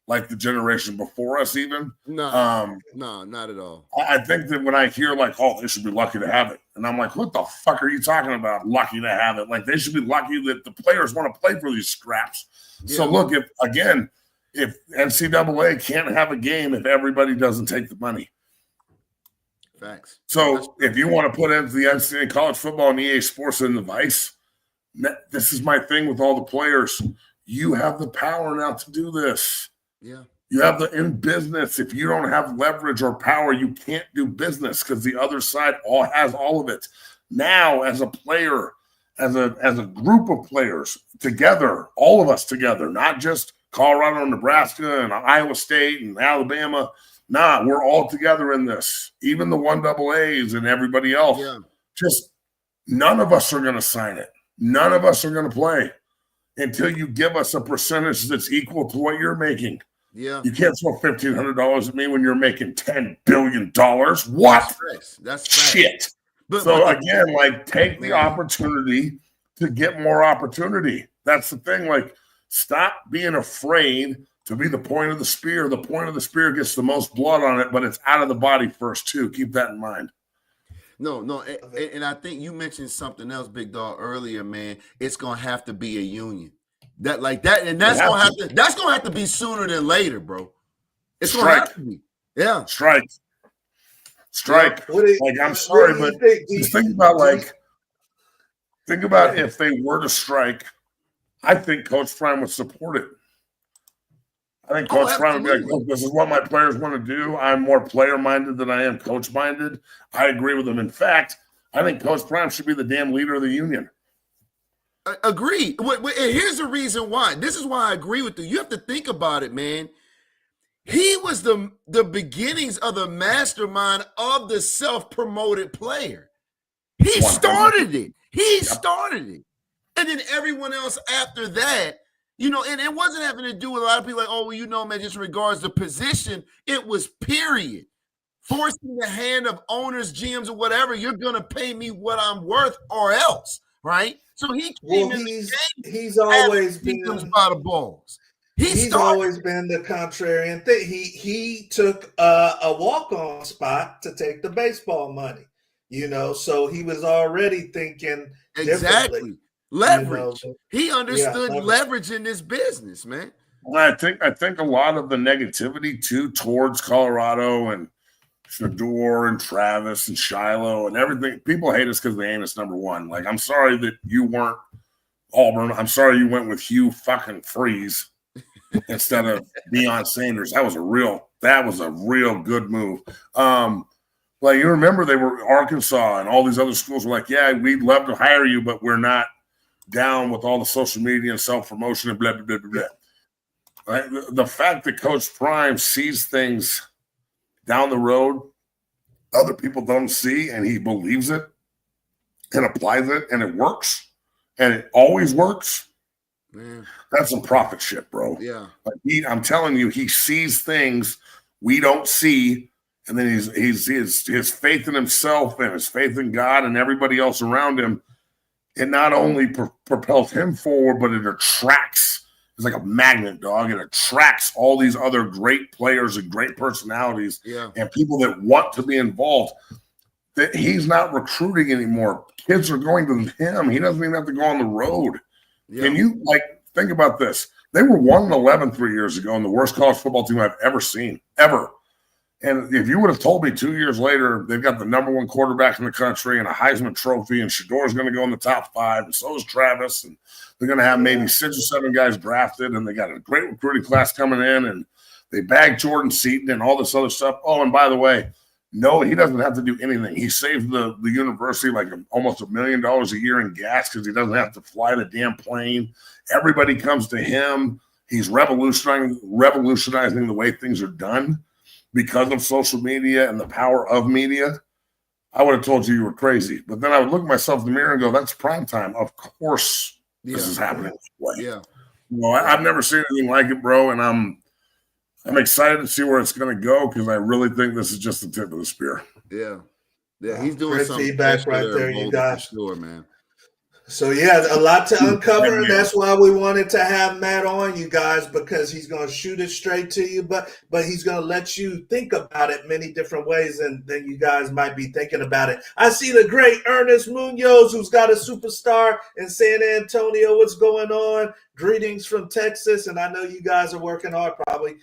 C: like the generation before us even.
B: No, not at all.
C: I think that when I hear like, oh, they should be lucky to have it. And I'm like, what the fuck are you talking about? Lucky to have it. Like, they should be lucky that the players want to play for these scraps. Yeah. So look, if NCAA can't have a game if everybody doesn't take the money.
B: Facts.
C: So if you want to put into the NCAA college football and EA Sports in the vice, this is my thing with all the players. You have the power now to do this.
B: Yeah.
C: You have in business. If you don't have leverage or power, you can't do business because the other side has all of it. Now, as a player, as a group of players together, all of us together, not just Colorado and Nebraska and Iowa State and Alabama. Nah, we're all together in this. Even the 1AAs and everybody else.
B: Yeah.
C: Just none of us are going to sign it. None of us are going to play until you give us a percentage that's equal to what you're making.
B: Yeah.
C: You can't throw $1,500 at me when you're making $10 billion. What?
B: That's
C: shit. So again, like, take the opportunity to get more opportunity. That's the thing. Like, stop being afraid to be the point of the spear. The point of the spear gets the most blood on it, but it's out of the body first too. Keep that in mind.
B: No, and I think you mentioned something else, Big Dog, earlier, man. It's gonna have to be a union. That's gonna have to be sooner than later, bro. It's gonna have to be. Yeah.
C: Strike. Like, I'm sorry, but just think about if they were to strike, I think Coach Prime would support it. I think Coach Prime would be like, look, this is what my players want to do. I'm more player-minded than I am coach-minded. I agree with them. In fact, I think Coach Prime should be the damn leader of the union.
B: Agreed. And here's the reason why. This is why I agree with you. You have to think about it, man. He was the beginnings of the mastermind of the self-promoted player. He started it. And then everyone else after that, you know, and it wasn't having to do with a lot of people like, oh, well, you know, man, just in regards to position, it was period. Forcing the hand of owners, GMs, or whatever, you're going to pay me what I'm worth or else, right? So he came
A: he's always been
B: by the balls.
A: He's always been the contrarian thing. He took a walk-on spot to take the baseball money, you know, so he was already thinking differently.
B: Leverage.
A: You know,
B: he understood leverage in this business, man.
C: I think a lot of the negativity too towards Colorado and Shador and Travis and Shiloh and everything. People hate us because they ain't us number one. Like, I'm sorry that you weren't Auburn. I'm sorry you went with Hugh fucking Freeze instead of Deion Sanders. That was a real good move. Like, you remember they were Arkansas and all these other schools were like, yeah, we'd love to hire you, but we're not down with all the social media and self-promotion and blah, blah, blah, blah, blah. Right? The fact that Coach Prime sees things down the road other people don't see, and he believes it and applies it, and it works, and it always works, man, that's some prophet shit, bro.
B: Yeah.
C: Like I'm telling you, he sees things we don't see, and then his faith in himself and his faith in God and everybody else around him, it not only propels him forward, but it attracts. It's like a magnet, dog. It attracts all these other great players and great personalities, and people that want to be involved. That he's not recruiting anymore. Kids are going to him. He doesn't even have to go on the road. Yeah. Can you think about this? They were 1-11 3 years ago, and the worst college football team I've ever seen, ever. And if you would have told me 2 years later they've got the number one quarterback in the country and a Heisman Trophy, and Shador's going to go in the top 5, and so is Travis, and they're going to have maybe 6 or 7 guys drafted, and they got a great recruiting class coming in, and they bagged Jordan Seaton and all this other stuff. Oh, and by the way, no, he doesn't have to do anything. He saves the university almost $1 million a year in gas because he doesn't have to fly the damn plane. Everybody comes to him. He's revolutionizing the way things are done because of social media and the power of media. I would have told you were crazy. But then I would look at myself in the mirror and go, that's prime time. Of course this is happening this way.
B: Yeah.
C: Well, I've never seen anything like it, bro, and I'm excited to see where it's going to go because I really think this is just the tip of the spear.
B: Yeah. Yeah, he's doing some
A: feedback right there, you guys.
B: Sure, man.
A: So, yeah, a lot to uncover, and that's why we wanted to have Matt on, you guys, because he's going to shoot it straight to you, but he's going to let you think about it many different ways than you guys might be thinking about it. I see the great Ernest Munoz, who's got a superstar in San Antonio. What's going on? Greetings from Texas, and I know you guys are working hard probably.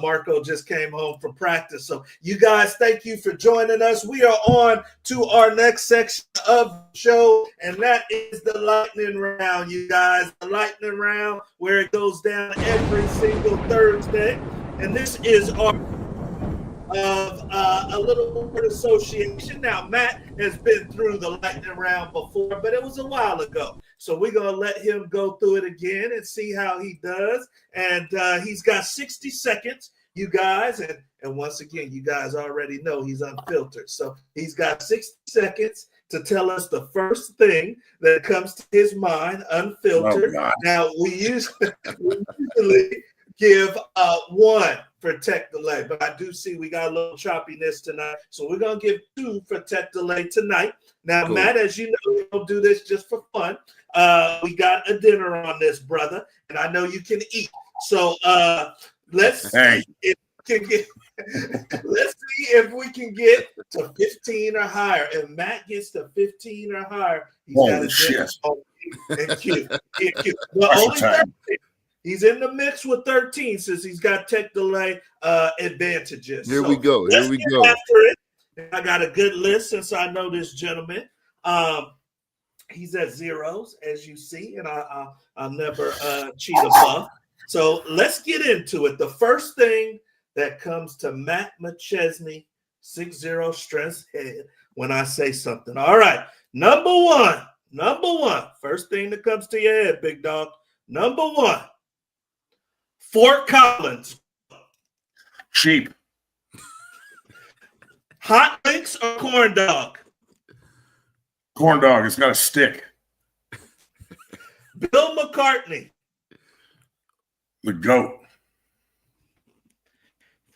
A: Marco just came home from practice. So you guys, thank you for joining us. We are on to our next section of the show, and that is the lightning round, you guys. The lightning round where it goes down every single Thursday. And this is our of a little word association. Now, Matt has been through the lightning round before, but it was a while ago. So we're going to let him go through it again and see how he does. And he's got 60 seconds, you guys. And once again, you guys already know he's unfiltered. So he's got 60 seconds to tell us the first thing that comes to his mind, unfiltered.
C: Oh,
A: now, we usually give one for tech delay, but I do see we got a little choppiness tonight. So we're going to give 2 for tech delay tonight. Now, cool. Matt, as you know, we don't do this just for fun. We got a dinner on this, brother, and I know you can eat. So let's see if we can get let's see if we can get to 15 or higher. If Matt gets to 15 or higher, he's got a dinner and cute. Well, only 13. He's in the mix with 13 since he's got tech delay advantages.
B: Here we go.
A: Here we go. After it. I got a good list since I know this gentleman. He's at zeros, as you see, and I'll never cheat a buff. So let's get into it. The first thing that comes to Matt McChesney, 6'0" strength head, when I say something. All right. Number one. First thing that comes to your head, big dog. Number 1. Fort Collins.
C: Sheep.
A: Hot links or corn dog?
C: Corn dog. It's got a stick.
A: Bill McCartney.
C: The GOAT.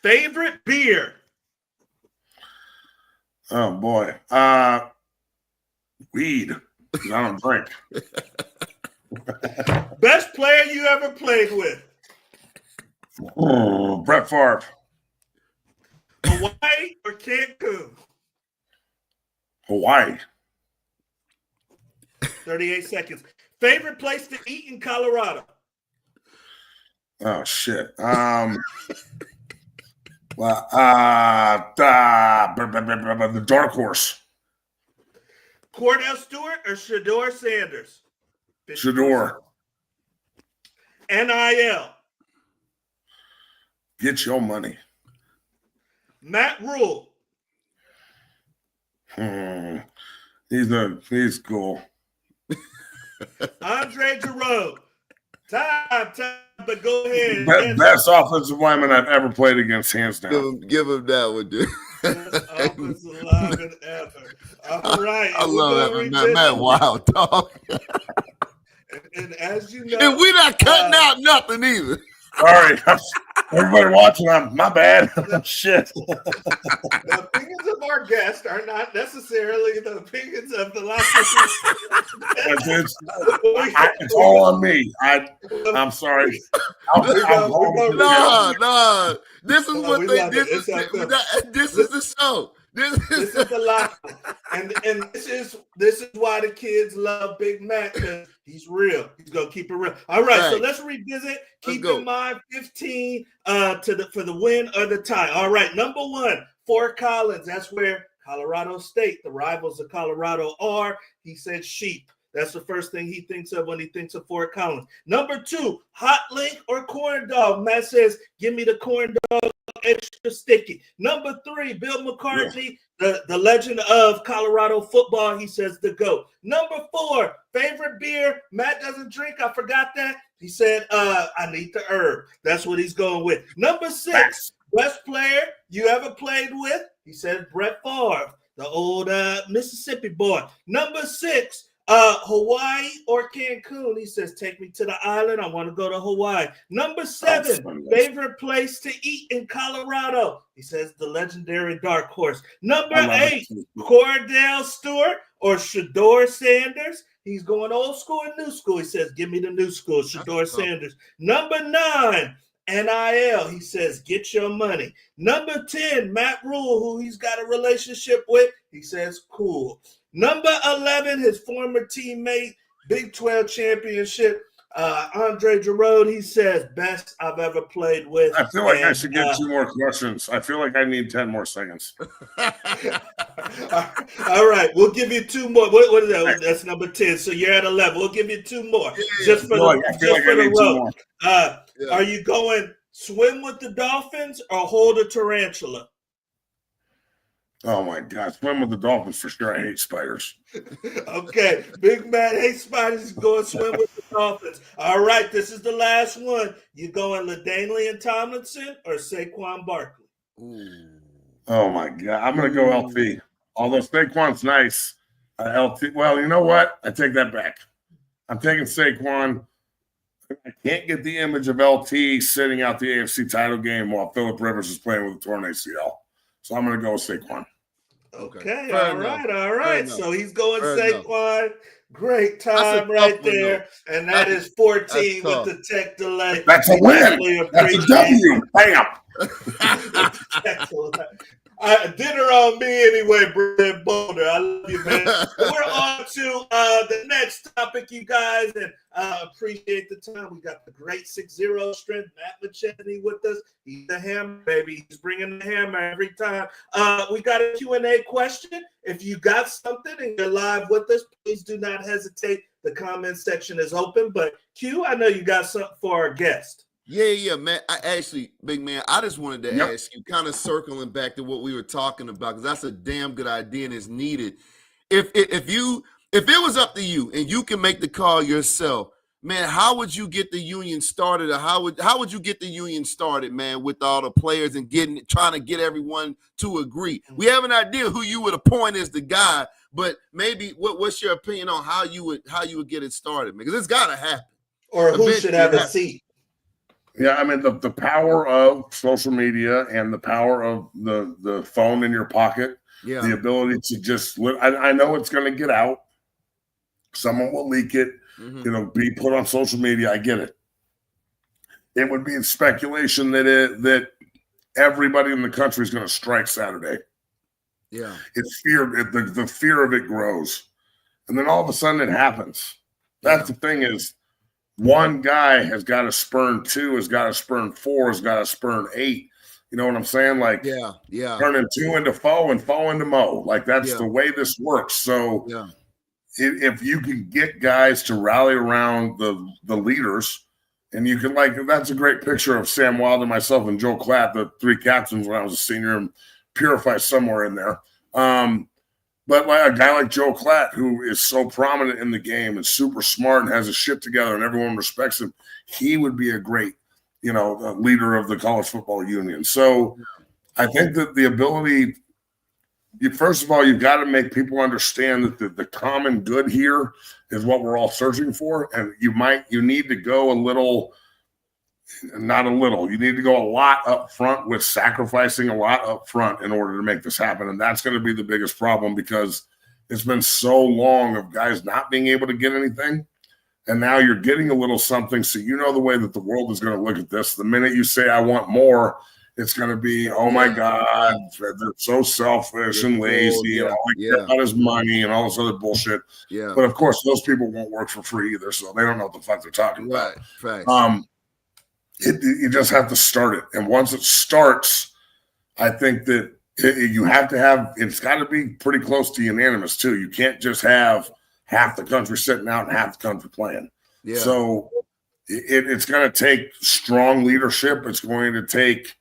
A: Favorite beer?
C: Oh, boy. Weed. I don't drink.
A: Best player you ever played with?
C: Oh, Brett Favre.
A: Hawaii or Cancun?
C: Hawaii.
A: 38 seconds. Favorite place to eat in Colorado?
C: Oh, shit. The dark horse.
A: Cordell Stewart or Shador Sanders?
C: Shador.
A: NIL.
C: Get your money.
A: Matt Rule.
C: He's cool.
A: Andre Gurode. Time, but go ahead.
C: Best offensive lineman I've ever played against, hands down.
B: Give him that one, dude.
A: Best offensive lineman ever. All right.
B: I love that, Matt. Wow, dog.
A: And as you know,
B: and we're not cutting out nothing either.
C: Sorry, everybody watching. My bad. Shit.
A: The opinions of our guests are not necessarily the opinions of the last.
C: It's all on me. I'm sorry.
B: No. This is what they. This is the show. This is the
A: life, and this is why the kids love Big Mac, because he's real. He's gonna keep it real. All right. So let's revisit. Keep in mind 15 for the win or the tie. All right, number 1, Fort Collins. That's where Colorado State, the rivals of Colorado, are. He said sheep. That's the first thing he thinks of when he thinks of Fort Collins. Number 2, hot link or corn dog. Matt says, give me the corn dog extra sticky. Number 3, Bill McCartney, the legend of Colorado football. He says the GOAT. Number 4, favorite beer. Matt doesn't drink. I forgot that. He said, I need the herb. That's what he's going with. Number 6, best player you ever played with. He said Brett Favre, the old Mississippi boy. Number 6, Hawaii or Cancun. He says, take me to the island. I want to go to Hawaii. Number 7, favorite place to eat in Colorado. He says the legendary dark horse. Number 8, Cordell Stewart or Shador Sanders. He's going old school and new school. He says, give me the new school, Shador Sanders. Number 9, NIL. He says, get your money. Number 10, Matt Rule, who he's got a relationship with. He says, cool. Number 11, his former teammate, Big 12 championship, Andre Gurode. He says, best I've ever played with.
C: I feel like I should get 2 more questions. I feel like I need 10 more seconds.
A: All right, we'll give you 2 more. What is that? That's number 10. So you're at 11. We'll give you 2 more. Just for the road. Are you going swim with the Dolphins or hold a tarantula?
C: Oh my God, swim with the Dolphins for sure. I hate spiders.
A: Okay, Big Matt hates spiders. Go and swim with the Dolphins. All right, this is the last one. You going LaDainian Tomlinson or Saquon Barkley?
B: Ooh.
C: Oh my God, I'm gonna go LT. Although Saquon's nice, LT. Well, you know what? I take that back. I'm taking Saquon. I can't get the image of LT sitting out the AFC title game while Phillip Rivers is playing with a torn ACL. So I'm going to go with Saquon.
A: Okay,
B: Fair
A: all
B: enough.
A: right. So he's going
B: Fair
A: Saquon.
B: enough.
A: Great time right there. And that is 14 with the tech delay.
C: That's a win. That's a W. Bam.
A: Dinner on me anyway, Brad Boulder. I love you, man. We're on to the next topic, you guys, and appreciate the time. We got the great 6-0 strength, Matt McChesney, with us. He's the hammer, baby. He's bringing the hammer every time. We got a Q&A question. If you got something and you're live with us, please do not hesitate. The comment section is open. But Q, I know you got something for our guest.
B: Yeah, man. I actually, big man, I just wanted to ask you, kind of circling back to what we were talking about, because that's a damn good idea and it's needed. If it was up to you and you can make the call yourself, man, how would you get the union started? Or how would you get the union started, man, with all the players and trying to get everyone to agree? We have an idea who you would appoint as the guy, but maybe what's your opinion on how you would get it started, man? Because it's got to happen.
A: Or who should have a seat?
C: Yeah, I mean, the power of social media and the power of the phone in your pocket, the ability to just I know it's going to get out. Someone will leak it, be put on social media. I get it. It would be speculation that everybody in the country is going to strike Saturday.
B: Yeah.
C: It's fear. The fear of it grows. And then all of a sudden it happens. That's the thing is, one guy has got to spurn 2, has got to spurn 4, has got to spurn 8. You know what I'm saying? Like, turning 2 into foe and foe into mo. Like, that's the way this works. So if you can get guys to rally around the leaders, and you can, like, that's a great picture of Sam Wilder, myself, and Joe Klatt, the 3 captains when I was a senior, and Purify somewhere in there. But like a guy like Joe Klatt, who is so prominent in the game and super smart and has his shit together and everyone respects him, he would be a great, leader of the college football union. So I think that the ability, first of all, you've got to make people understand that the common good here is what we're all searching for. And you need to go you need to go a lot up front with sacrificing a lot up front in order to make this happen. And that's going to be the biggest problem, because it's been so long of guys not being able to get anything. And now you're getting a little something. So you know the way that the world is going to look at this. The minute you say, I want more, it's going to be, oh my God, they're so selfish and lazy and all about his money and all this other bullshit. Yeah. But of course, those people won't work for free either. So they don't know what the fuck they're talking about.
B: Right.
C: You just have to start it. And once it starts, I think that you have to have, it's got to be pretty close to unanimous too. You can't just have half the country sitting out and half the country playing. Yeah. So it's going to take strong leadership. It's going to take,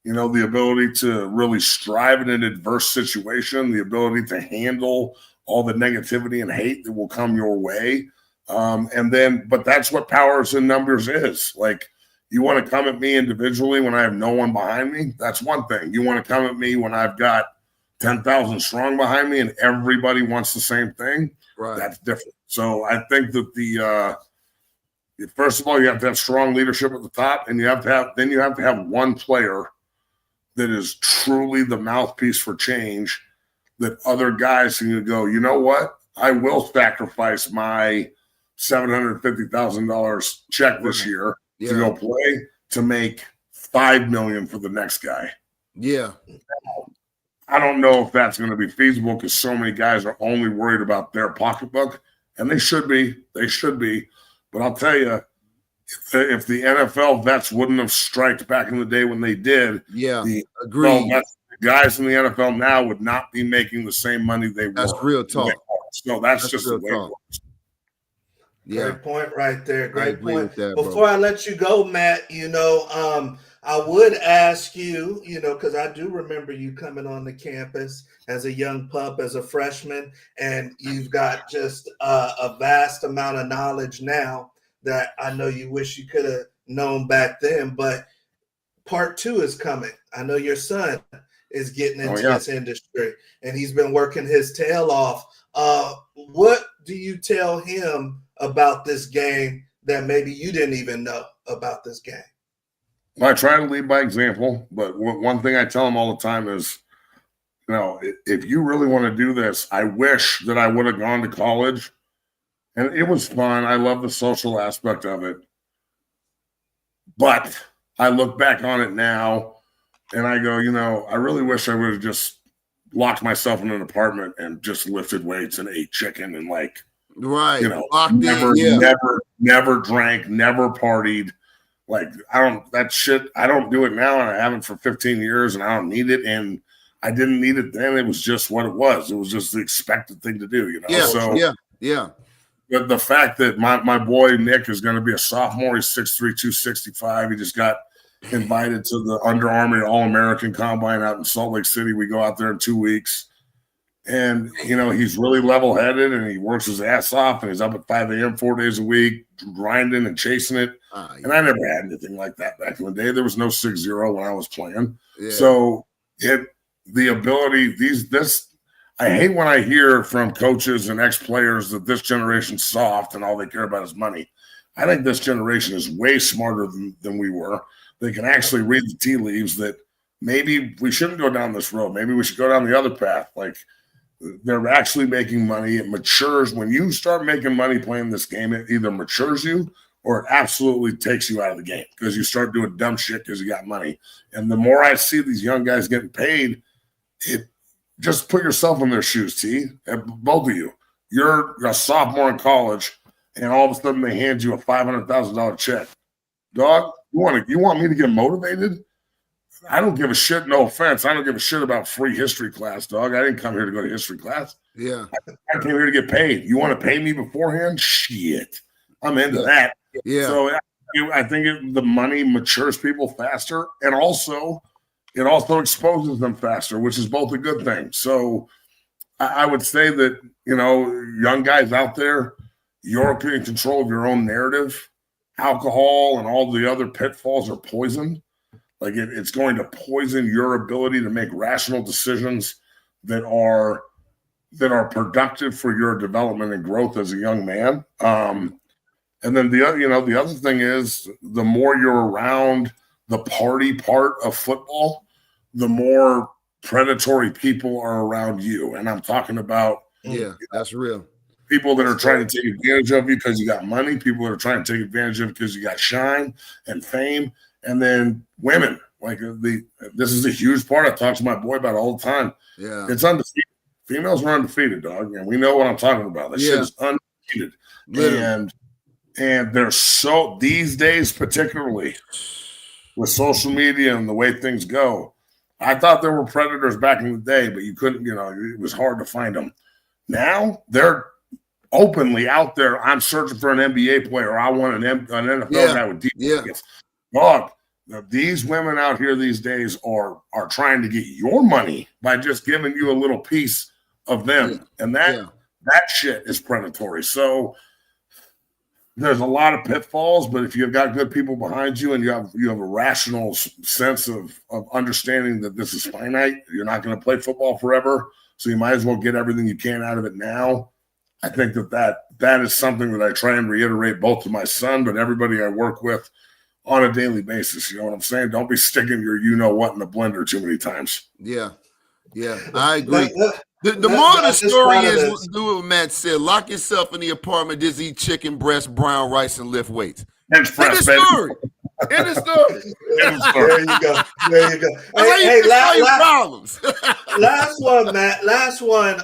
C: the ability to really strive in an adverse situation, the ability to handle all the negativity and hate that will come your way. But that's what powers in numbers is. Like, you want to come at me individually when I have no one behind me? That's one thing. You want to come at me when I've got 10,000 strong behind me and everybody wants the same thing? Right. That's different. So I think that first of all, you have to have strong leadership at the top, and you have to have one player that is truly the mouthpiece for change, that other guys can go, you know what? I will sacrifice my $750,000 check this year to go play to make $5 million for the next guy.
B: Yeah.
C: I don't know if that's going to be feasible, because so many guys are only worried about their pocketbook, and they should be. But I'll tell you, if the NFL vets wouldn't have striked back in the day when they did,
B: agreed.
C: The guys in the NFL now would not be making the same money they were.
B: That's real talk.
C: So that's just the way it works.
A: Yeah. Great point right there. Great point. Before I let you go, Matt, I would ask you, because I do remember you coming on the campus as a young pup, as a freshman, and you've got just a vast amount of knowledge now that I know you wish you could have known back then. But part 2 is coming. I know your son is getting into this industry, and he's been working his tail off. What do you tell him about this game that maybe you didn't even know about this game?
C: Well, I try to lead by example, but one thing I tell them all the time is, if you really want to do this, I wish that I would have gone to college, and it was fun. I love the social aspect of it, but I look back on it now, and I go, I really wish I would have just locked myself in an apartment and just lifted weights and ate chicken and never drank, never partied. Like, I don't do it now, and I haven't for 15 years, and I don't need it. And I didn't need it then. It was just what it was. It was just the expected thing to do,
B: Yeah.
C: The fact that my boy Nick is going to be a sophomore, he's 6'3", 265. He just got invited to the Under Armour All-American Combine out in Salt Lake City. We go out there in 2 weeks. And, he's really level-headed, and he works his ass off, and he's up at 5 a.m. 4 days a week, grinding and chasing it. And I never had anything like that back in the day. There was no 6-0 when I was playing. Yeah. So the ability, I hate when I hear from coaches and ex-players that this generation's soft and all they care about is money. I think this generation is way smarter than we were. They can actually read the tea leaves that maybe we shouldn't go down this road. Maybe we should go down the other path. Like, they're actually making money. It matures. When you start making money playing this game, it either matures you or it absolutely takes you out of the game because you start doing dumb shit because you got money. And the more I see these young guys getting paid, just put yourself in their shoes, T. Both of you. You're a sophomore in college, and all of a sudden they hand you a $500,000 check. Dog, you want me to get motivated? I don't give a shit. No offense. I don't give a shit about free history class, dog. I didn't come here to go to history class.
B: Yeah.
C: I came here to get paid. You want to pay me beforehand? Shit. I'm into that.
B: Yeah.
C: So I think the money matures people faster, and also it also exposes them faster, which is both a good thing. So I would say that, young guys out there, you're in control of your own narrative. Alcohol and all the other pitfalls are poison. Like, it's going to poison your ability to make rational decisions that are productive for your development and growth as a young man. And then the other thing is, the more you're around the party part of football, the more predatory people are around you. And I'm talking about
B: that's real.
C: People that are trying to take advantage of you because you got money, people that are trying to take advantage of you because you got shine and fame. And then women, this is a huge part. I talk to my boy about all the time.
B: Yeah,
C: it's undefeated. Females are undefeated, dog, and we know what I'm talking about. That shit is undefeated. Literally. And they're so, these days, particularly with social media and the way things go. I thought there were predators back in the day, but you couldn't. It was hard to find them. Now they're openly out there. I'm searching for an NBA player. I want an NFL guy with deep pockets. Dog, these women out here these days are trying to get your money by just giving you a little piece of them. And that shit is predatory. So there's a lot of pitfalls, but if you've got good people behind you and you have a rational sense of understanding that this is finite, you're not going to play football forever, so you might as well get everything you can out of it now. I think that is something that I try and reiterate both to my son, but everybody I work with on a daily basis. You know what I'm saying? Don't be sticking your you-know-what in the blender too many times.
B: Yeah, I agree. The moral of the story is do what Matt said. Lock yourself in the apartment, just eat chicken breast, brown rice, and lift weights. End the story. End the story.
A: There you go. There you go. Last one, Matt. Last one.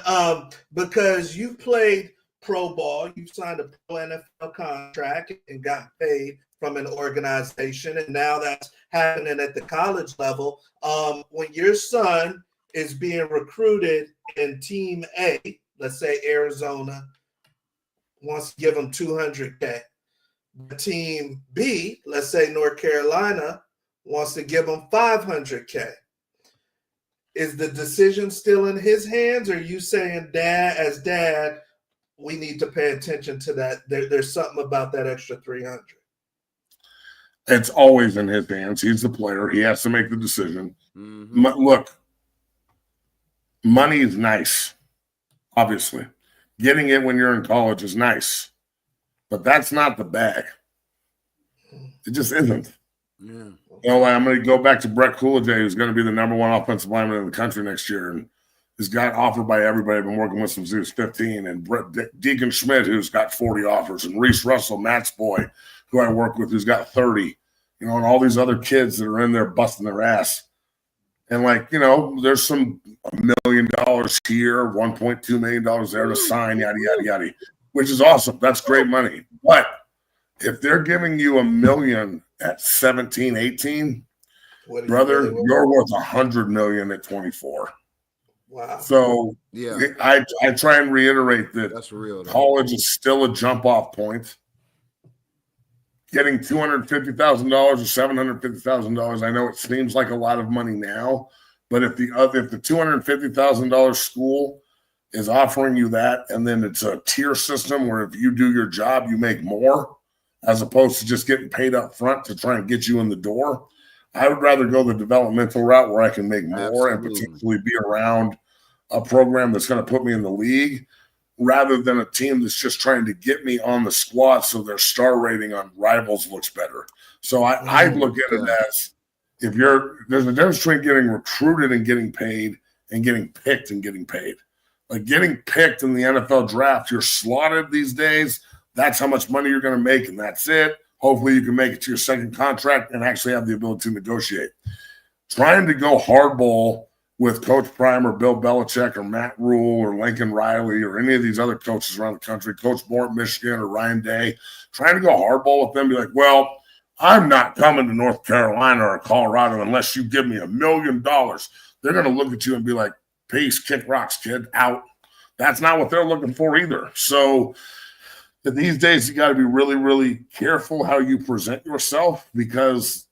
A: Because you played pro ball, you signed a pro NFL contract and got paid from an organization, and now that's happening at the college level. When your son is being recruited in Team A, let's say Arizona wants to give him $200K. Team B, let's say North Carolina, wants to give him $500K. Is the decision still in his hands, or are you saying, Dad, we need to pay attention to that? There's something about that extra 300.
C: It's always in his hands. He's the player. He has to make the decision. Mm-hmm. Look, money is nice, obviously. Getting it when you're in college is nice, but that's not the bag. It just isn't. Yeah. You know, I'm going to go back to Brett Coolidge, who's going to be the number one offensive lineman in the country next year, and he's got offered by everybody. I've been working with since he was 15, and Deacon Schmidt, who's got 40 offers, and Reese Russell, Matt's boy, who I work with, who's got 30, you know, and all these other kids that are in there busting their ass. And, like, you know, there's some $1 million here, $1.2 million there to sign, yada, yada, yada, which is awesome. That's great money. But if they're giving you $1 million at 17, 18, brother, you're worth $100 million at 24.
A: Wow.
C: So yeah, I try and reiterate that
B: that's real.
C: College is still a jump off point. Getting $250,000 or $750,000, I know it seems like a lot of money now, but if the $250,000 school is offering you that, and then it's a tier system where if you do your job, you make more, as opposed to just getting paid up front to try and get you in the door, I would rather go the developmental route where I can make more and potentially be around a program that's going to put me in the league, rather than a team that's just trying to get me on the squad so their star rating on rivals looks better. So I look at it as, there's a difference between getting recruited and getting paid and getting picked and getting paid. Like getting picked in the NFL draft, you're slotted these days. That's how much money you're going to make, and that's it. Hopefully you can make it to your second contract and actually have the ability to negotiate. Trying to go hardball with Coach Prime or Bill Belichick or Matt Rule or Lincoln Riley or any of these other coaches around the country, Coach Moore at Michigan or Ryan Day, trying to go hardball with them, be like, well, I'm not coming to North Carolina or Colorado unless you give me $1 million. They're going to look at you and be like, peace, kick rocks, kid, out. That's not what they're looking for either. So these days you got to be really, really careful how you present yourself, because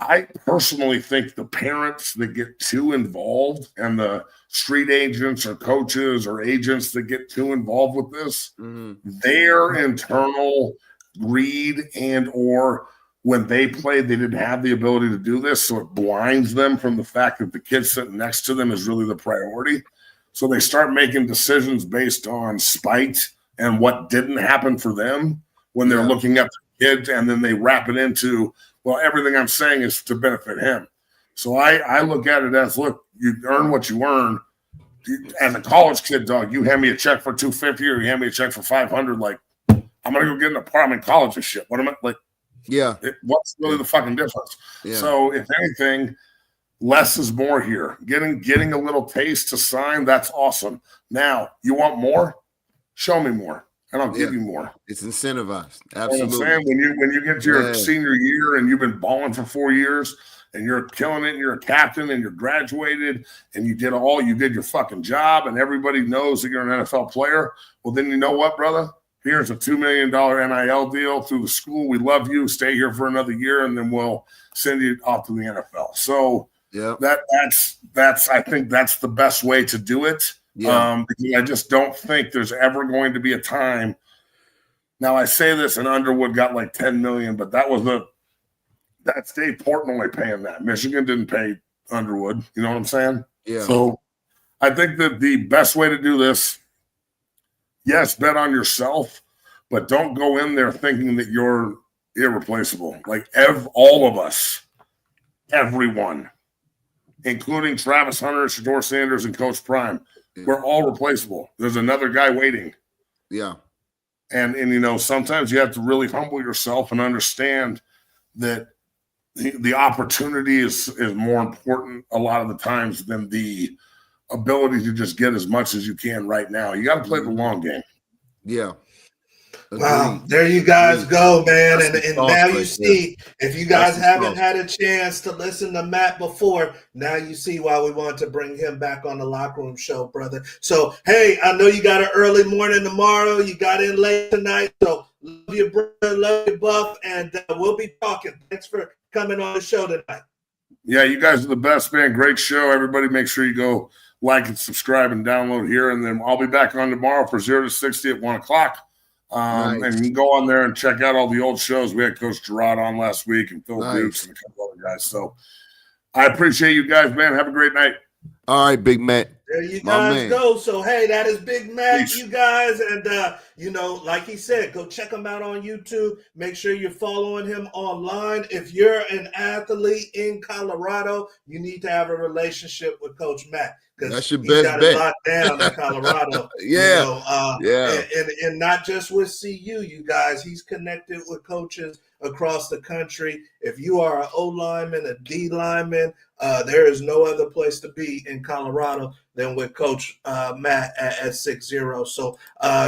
C: I personally think the parents that get too involved and the street agents or coaches or agents that get too involved with this, their internal greed and or when they played, they didn't have the ability to do this. So it blinds them from the fact that the kid sitting next to them is really the priority. So they start making decisions based on spite and what didn't happen for them when they're looking at the kids, and then they wrap it into, well, everything I'm saying is to benefit him. So I look at it as, look, you earn what you earn. As a college kid, dog, you hand me a check for $250 or you hand me a check for $500, like, I'm going to go get an apartment in college and shit. What am I, like, what's really the fucking difference? Yeah. So if anything, less is more here. Getting a little taste to sign, that's awesome. Now, you want more? Show me more, and I'll give you more.
B: It's incentivized. Absolutely.
C: You know what I'm saying? When you get to your senior year and you've been balling for 4 years and you're killing it and you're a captain and you're graduated and you did your fucking job and everybody knows that you're an NFL player, well, then you know what, brother? Here's a $2 million NIL deal through the school. We love you. Stay here for another year, and then we'll send you off to the NFL. So that's I think that's the best way to do it. Yeah. Because I just don't think there's ever going to be a time. Now I say this, and Underwood got like $10 million, but that state Portland only paying that. Michigan didn't pay Underwood. You know what I'm saying? Yeah. So I think that the best way to do this, yes, bet on yourself, but don't go in there thinking that you're irreplaceable. Like all of us, everyone, including Travis Hunter, Shedeur Sanders, and Coach Prime, we're all replaceable. There's another guy waiting.
B: Yeah.
C: And you know, sometimes you have to really humble yourself and understand that the opportunity is more important a lot of the times than the ability to just get as much as you can right now. You got to play the long game.
B: Yeah.
A: Wow, there you guys go, man. And now you see, if you guys haven't had a chance to listen to Matt before, now you see why we want to bring him back on the Locker Room Show, brother. So, hey, I know you got an early morning tomorrow. You got in late tonight. So Love you, brother. Love you, Buff. And we'll be talking. Thanks for coming on the show tonight.
C: Yeah, you guys are the best, man. Great show. Everybody make sure you go like and subscribe and download here. And then I'll be back on tomorrow for 0 to 60 at 1 o'clock.
B: Nice.
C: And you can go on there and check out all the old shows. We had Coach Gurode on last week and Phil Dukes and a couple other guys. So I appreciate you guys, man. Have a great night.
B: All right, Big Matt.
A: There you guys go. So, hey, that is Big Mac, you guys. And, like he said, go check him out on YouTube. Make sure you're following him online. If you're an athlete in Colorado, you need to have a relationship with Coach Matt.
B: That's your best bet.
A: He's got it locked down in Colorado.
B: Yeah.
A: And not just with CU, you guys. He's connected with coaches across the country. If you are an O lineman, a D lineman, there is no other place to be in Colorado than with Coach Matt at 6-0. So,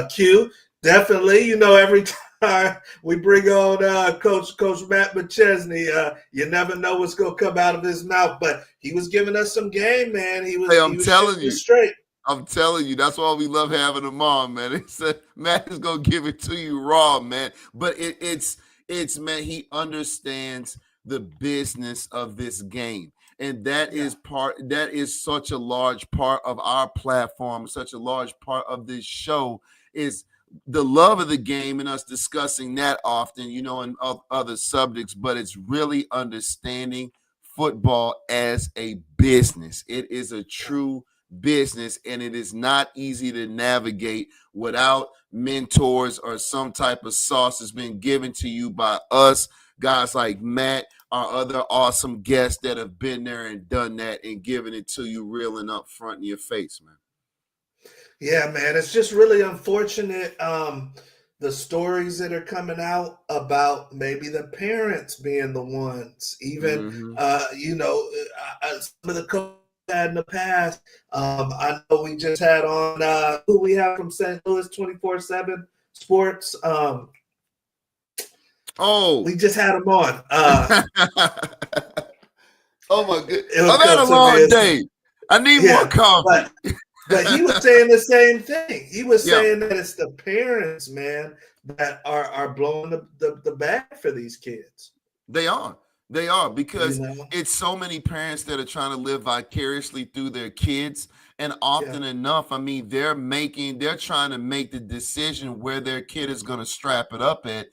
A: Q, definitely, every time we bring on Coach Matt McChesney, you never know what's going to come out of his mouth. But he was giving us some game, man.
B: I'm telling you.
A: Straight.
B: I'm telling you, that's why we love having him on, man. He said, Matt is going to give it to you raw, man. But it's man, he understands the business of this game. And that is such a large part of our platform, such a large part of this show is the love of the game and us discussing that often, and other subjects, but it's really understanding football as a business. It is a true business, and it is not easy to navigate without mentors or some type of sauce that's been given to you by us, guys like Matt, our other awesome guests that have been there and done that and given it to you real and up front in your face, man.
A: Yeah, man, it's just really unfortunate, the stories that are coming out about maybe the parents being the ones, even, some of the coaches had in the past. I know we just had on who we have from St. Louis 24/7 Sports. We just had him on.
B: Oh my goodness! I've had a long day. I need more coffee.
A: But he was saying the same thing. He was saying that it's the parents, man, that are blowing the bag for these kids.
B: They are because it's so many parents that are trying to live vicariously through their kids. And often enough, I mean, they're trying to make the decision where their kid is going to strap it up at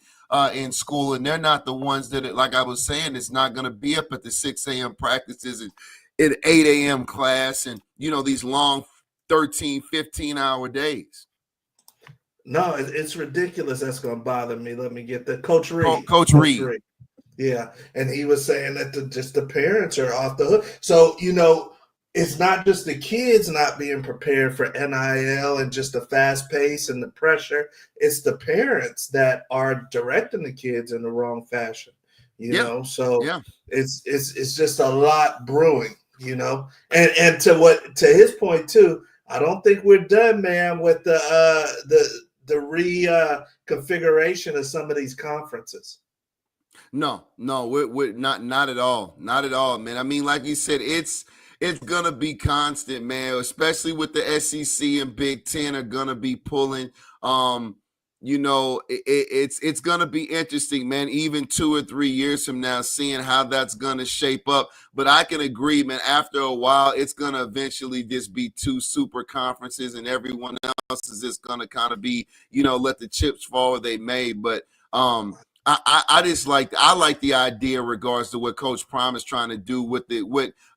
B: in school. And they're not the ones that, like I was saying, it's not going to be up at the 6 a.m. practices and 8 a.m. class and, these long 13, 15-hour days.
A: No, it's ridiculous. That's going to bother me. Let me get that. Coach Reed.
B: Coach Reed.
A: Yeah. And he was saying that the parents are off the hook. So, it's not just the kids not being prepared for NIL and just the fast pace and the pressure. It's the parents that are directing the kids in the wrong fashion, So it's just a lot brewing, And to his point too, I don't think we're done, man, with the reconfiguration of some of these conferences.
B: No, we're not at all. Not at all, man. I mean, like you said, it's gonna be constant, man, especially with the SEC and Big Ten are gonna be pulling. It's gonna be interesting, man, even 2 or 3 years from now, seeing how that's gonna shape up. But I can agree, man, after a while, it's gonna eventually just be 2 super conferences and everyone else is just gonna kind of be, let the chips fall where they may. But I like the idea in regards to what Coach Prime is trying to do with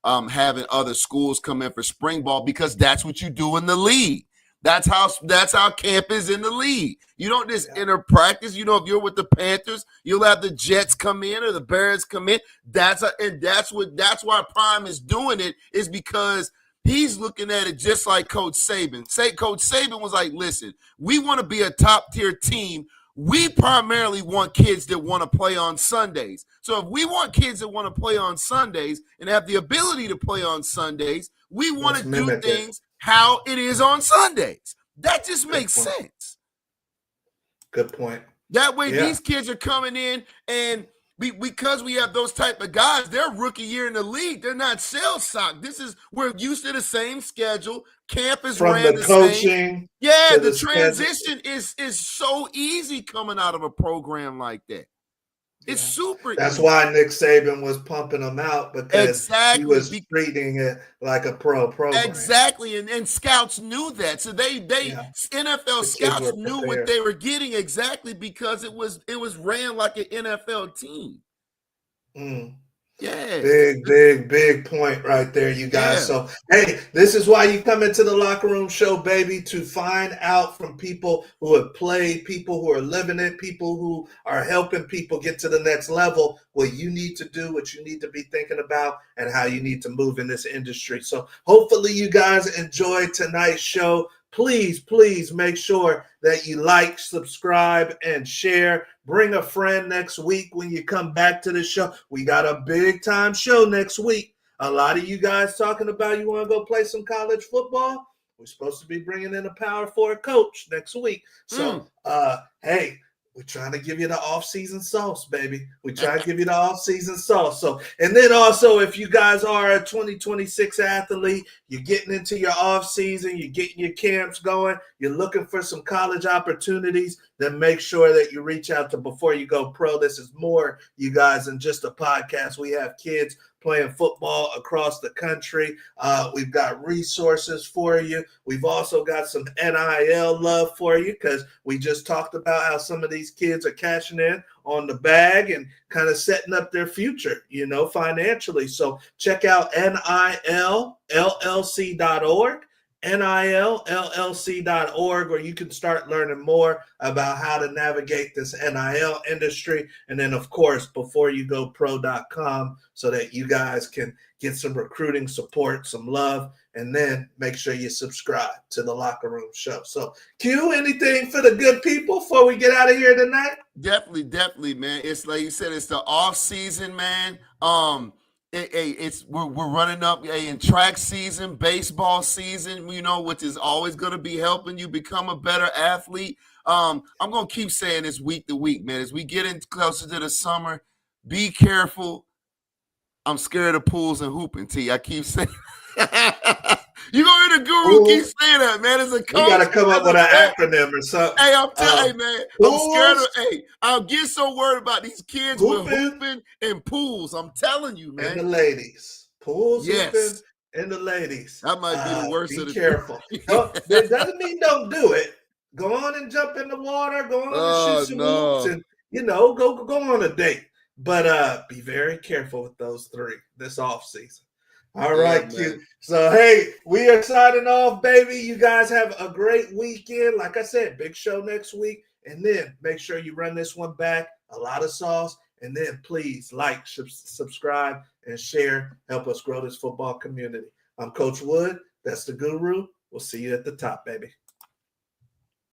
B: having other schools come in for spring ball, because that's what you do in the league. That's how camp is in the league. You don't just enter practice. If you're with the Panthers, you'll have the Jets come in or the Bears come in. That's why Prime is doing it, is because he's looking at it just like Coach Saban. Coach Saban was like, listen, we want to be a top tier team. We primarily want kids that want to play on Sundays. So if we want kids that want to play on Sundays and have the ability to play on Sundays, we want to do things how it is on Sundays. That just makes sense.
A: Good point.
B: That way these kids are coming in and because we have those type of guys, their rookie year in the league, they're not shell shocked. We're used to the same schedule. Camp is
A: from
B: ran
A: the
B: the
A: coaching.
B: same. Yeah, the
A: schedule.
B: transition is so easy coming out of a program like that. It's super
A: That's
B: easy.
A: why Nick Saban was pumping them out, because he was treating it like a pro program.
B: Exactly, and scouts knew that. So NFL scouts knew what they were getting exactly, because it was ran like an NFL team. Yeah.
A: Big point right there, you guys. So, hey, this is why you come into the Locker Room Show, baby, to find out from people who have played, people who are living it, people who are helping people get to the next level, what you need to do, what you need to be thinking about, and how you need to move in this industry. So hopefully you guys enjoyed tonight's show. Please make sure that you like, subscribe, and share. Bring a friend next week when you come back to the show. We got a big time show next week. A lot of you guys talking about you want to go play some college football. We're supposed to be bringing in a Power 4 coach next week. So, hey, we're trying to give you the off-season sauce, baby. We try to give you the off-season sauce. So, and then also, if you guys are a 2026 athlete, you're getting into your off-season, you're getting your camps going, you're looking for some college opportunities, then make sure that you reach out to Before You Go Pro. This is more, you guys, than just a podcast. We have kids playing football across the country. We've got resources for you. We've also got some NIL love for you, because we just talked about how some of these kids are cashing in on the bag and kind of setting up their future, financially. So check out NILLLC.org. NILLLC.org, where you can start learning more about how to navigate this NIL industry. And then, of course, beforeyougopro.com, so that you guys can get some recruiting support, some love, and then make sure you subscribe to the Locker Room Show. So, Q, anything for the good people before we get out of here tonight?
B: Definitely, man. It's like you said, it's the off season, man. We're running up in track season, baseball season, which is always going to be helping you become a better athlete. I'm going to keep saying this week to week, man. As we get in closer to the summer, be careful. I'm scared of pools and hooping, T. I keep saying. You gonna hear the guru keep saying that, man. As a coach,
A: you gotta come up with an acronym or something.
B: Hey, I'm telling you, man. I'm scared of. Hey, I'll get so worried about these kids with hooping and pools. I'm telling you, man.
A: And the ladies, pools, hooping, and the ladies.
B: That might be the worst of the.
A: Be careful. Well, that doesn't mean don't do it. Go on and jump in the water. Go on and shoot some hoops, and go on a date. But be very careful with those three this off season. All right, Q. So, hey, we are signing off, baby. You guys have a great weekend. Like I said, big show next week. And then make sure you run this one back. A lot of sauce. And then please like, subscribe, and share. Help us grow this football community. I'm Coach Wood. That's the Guru. We'll see you at the top, baby.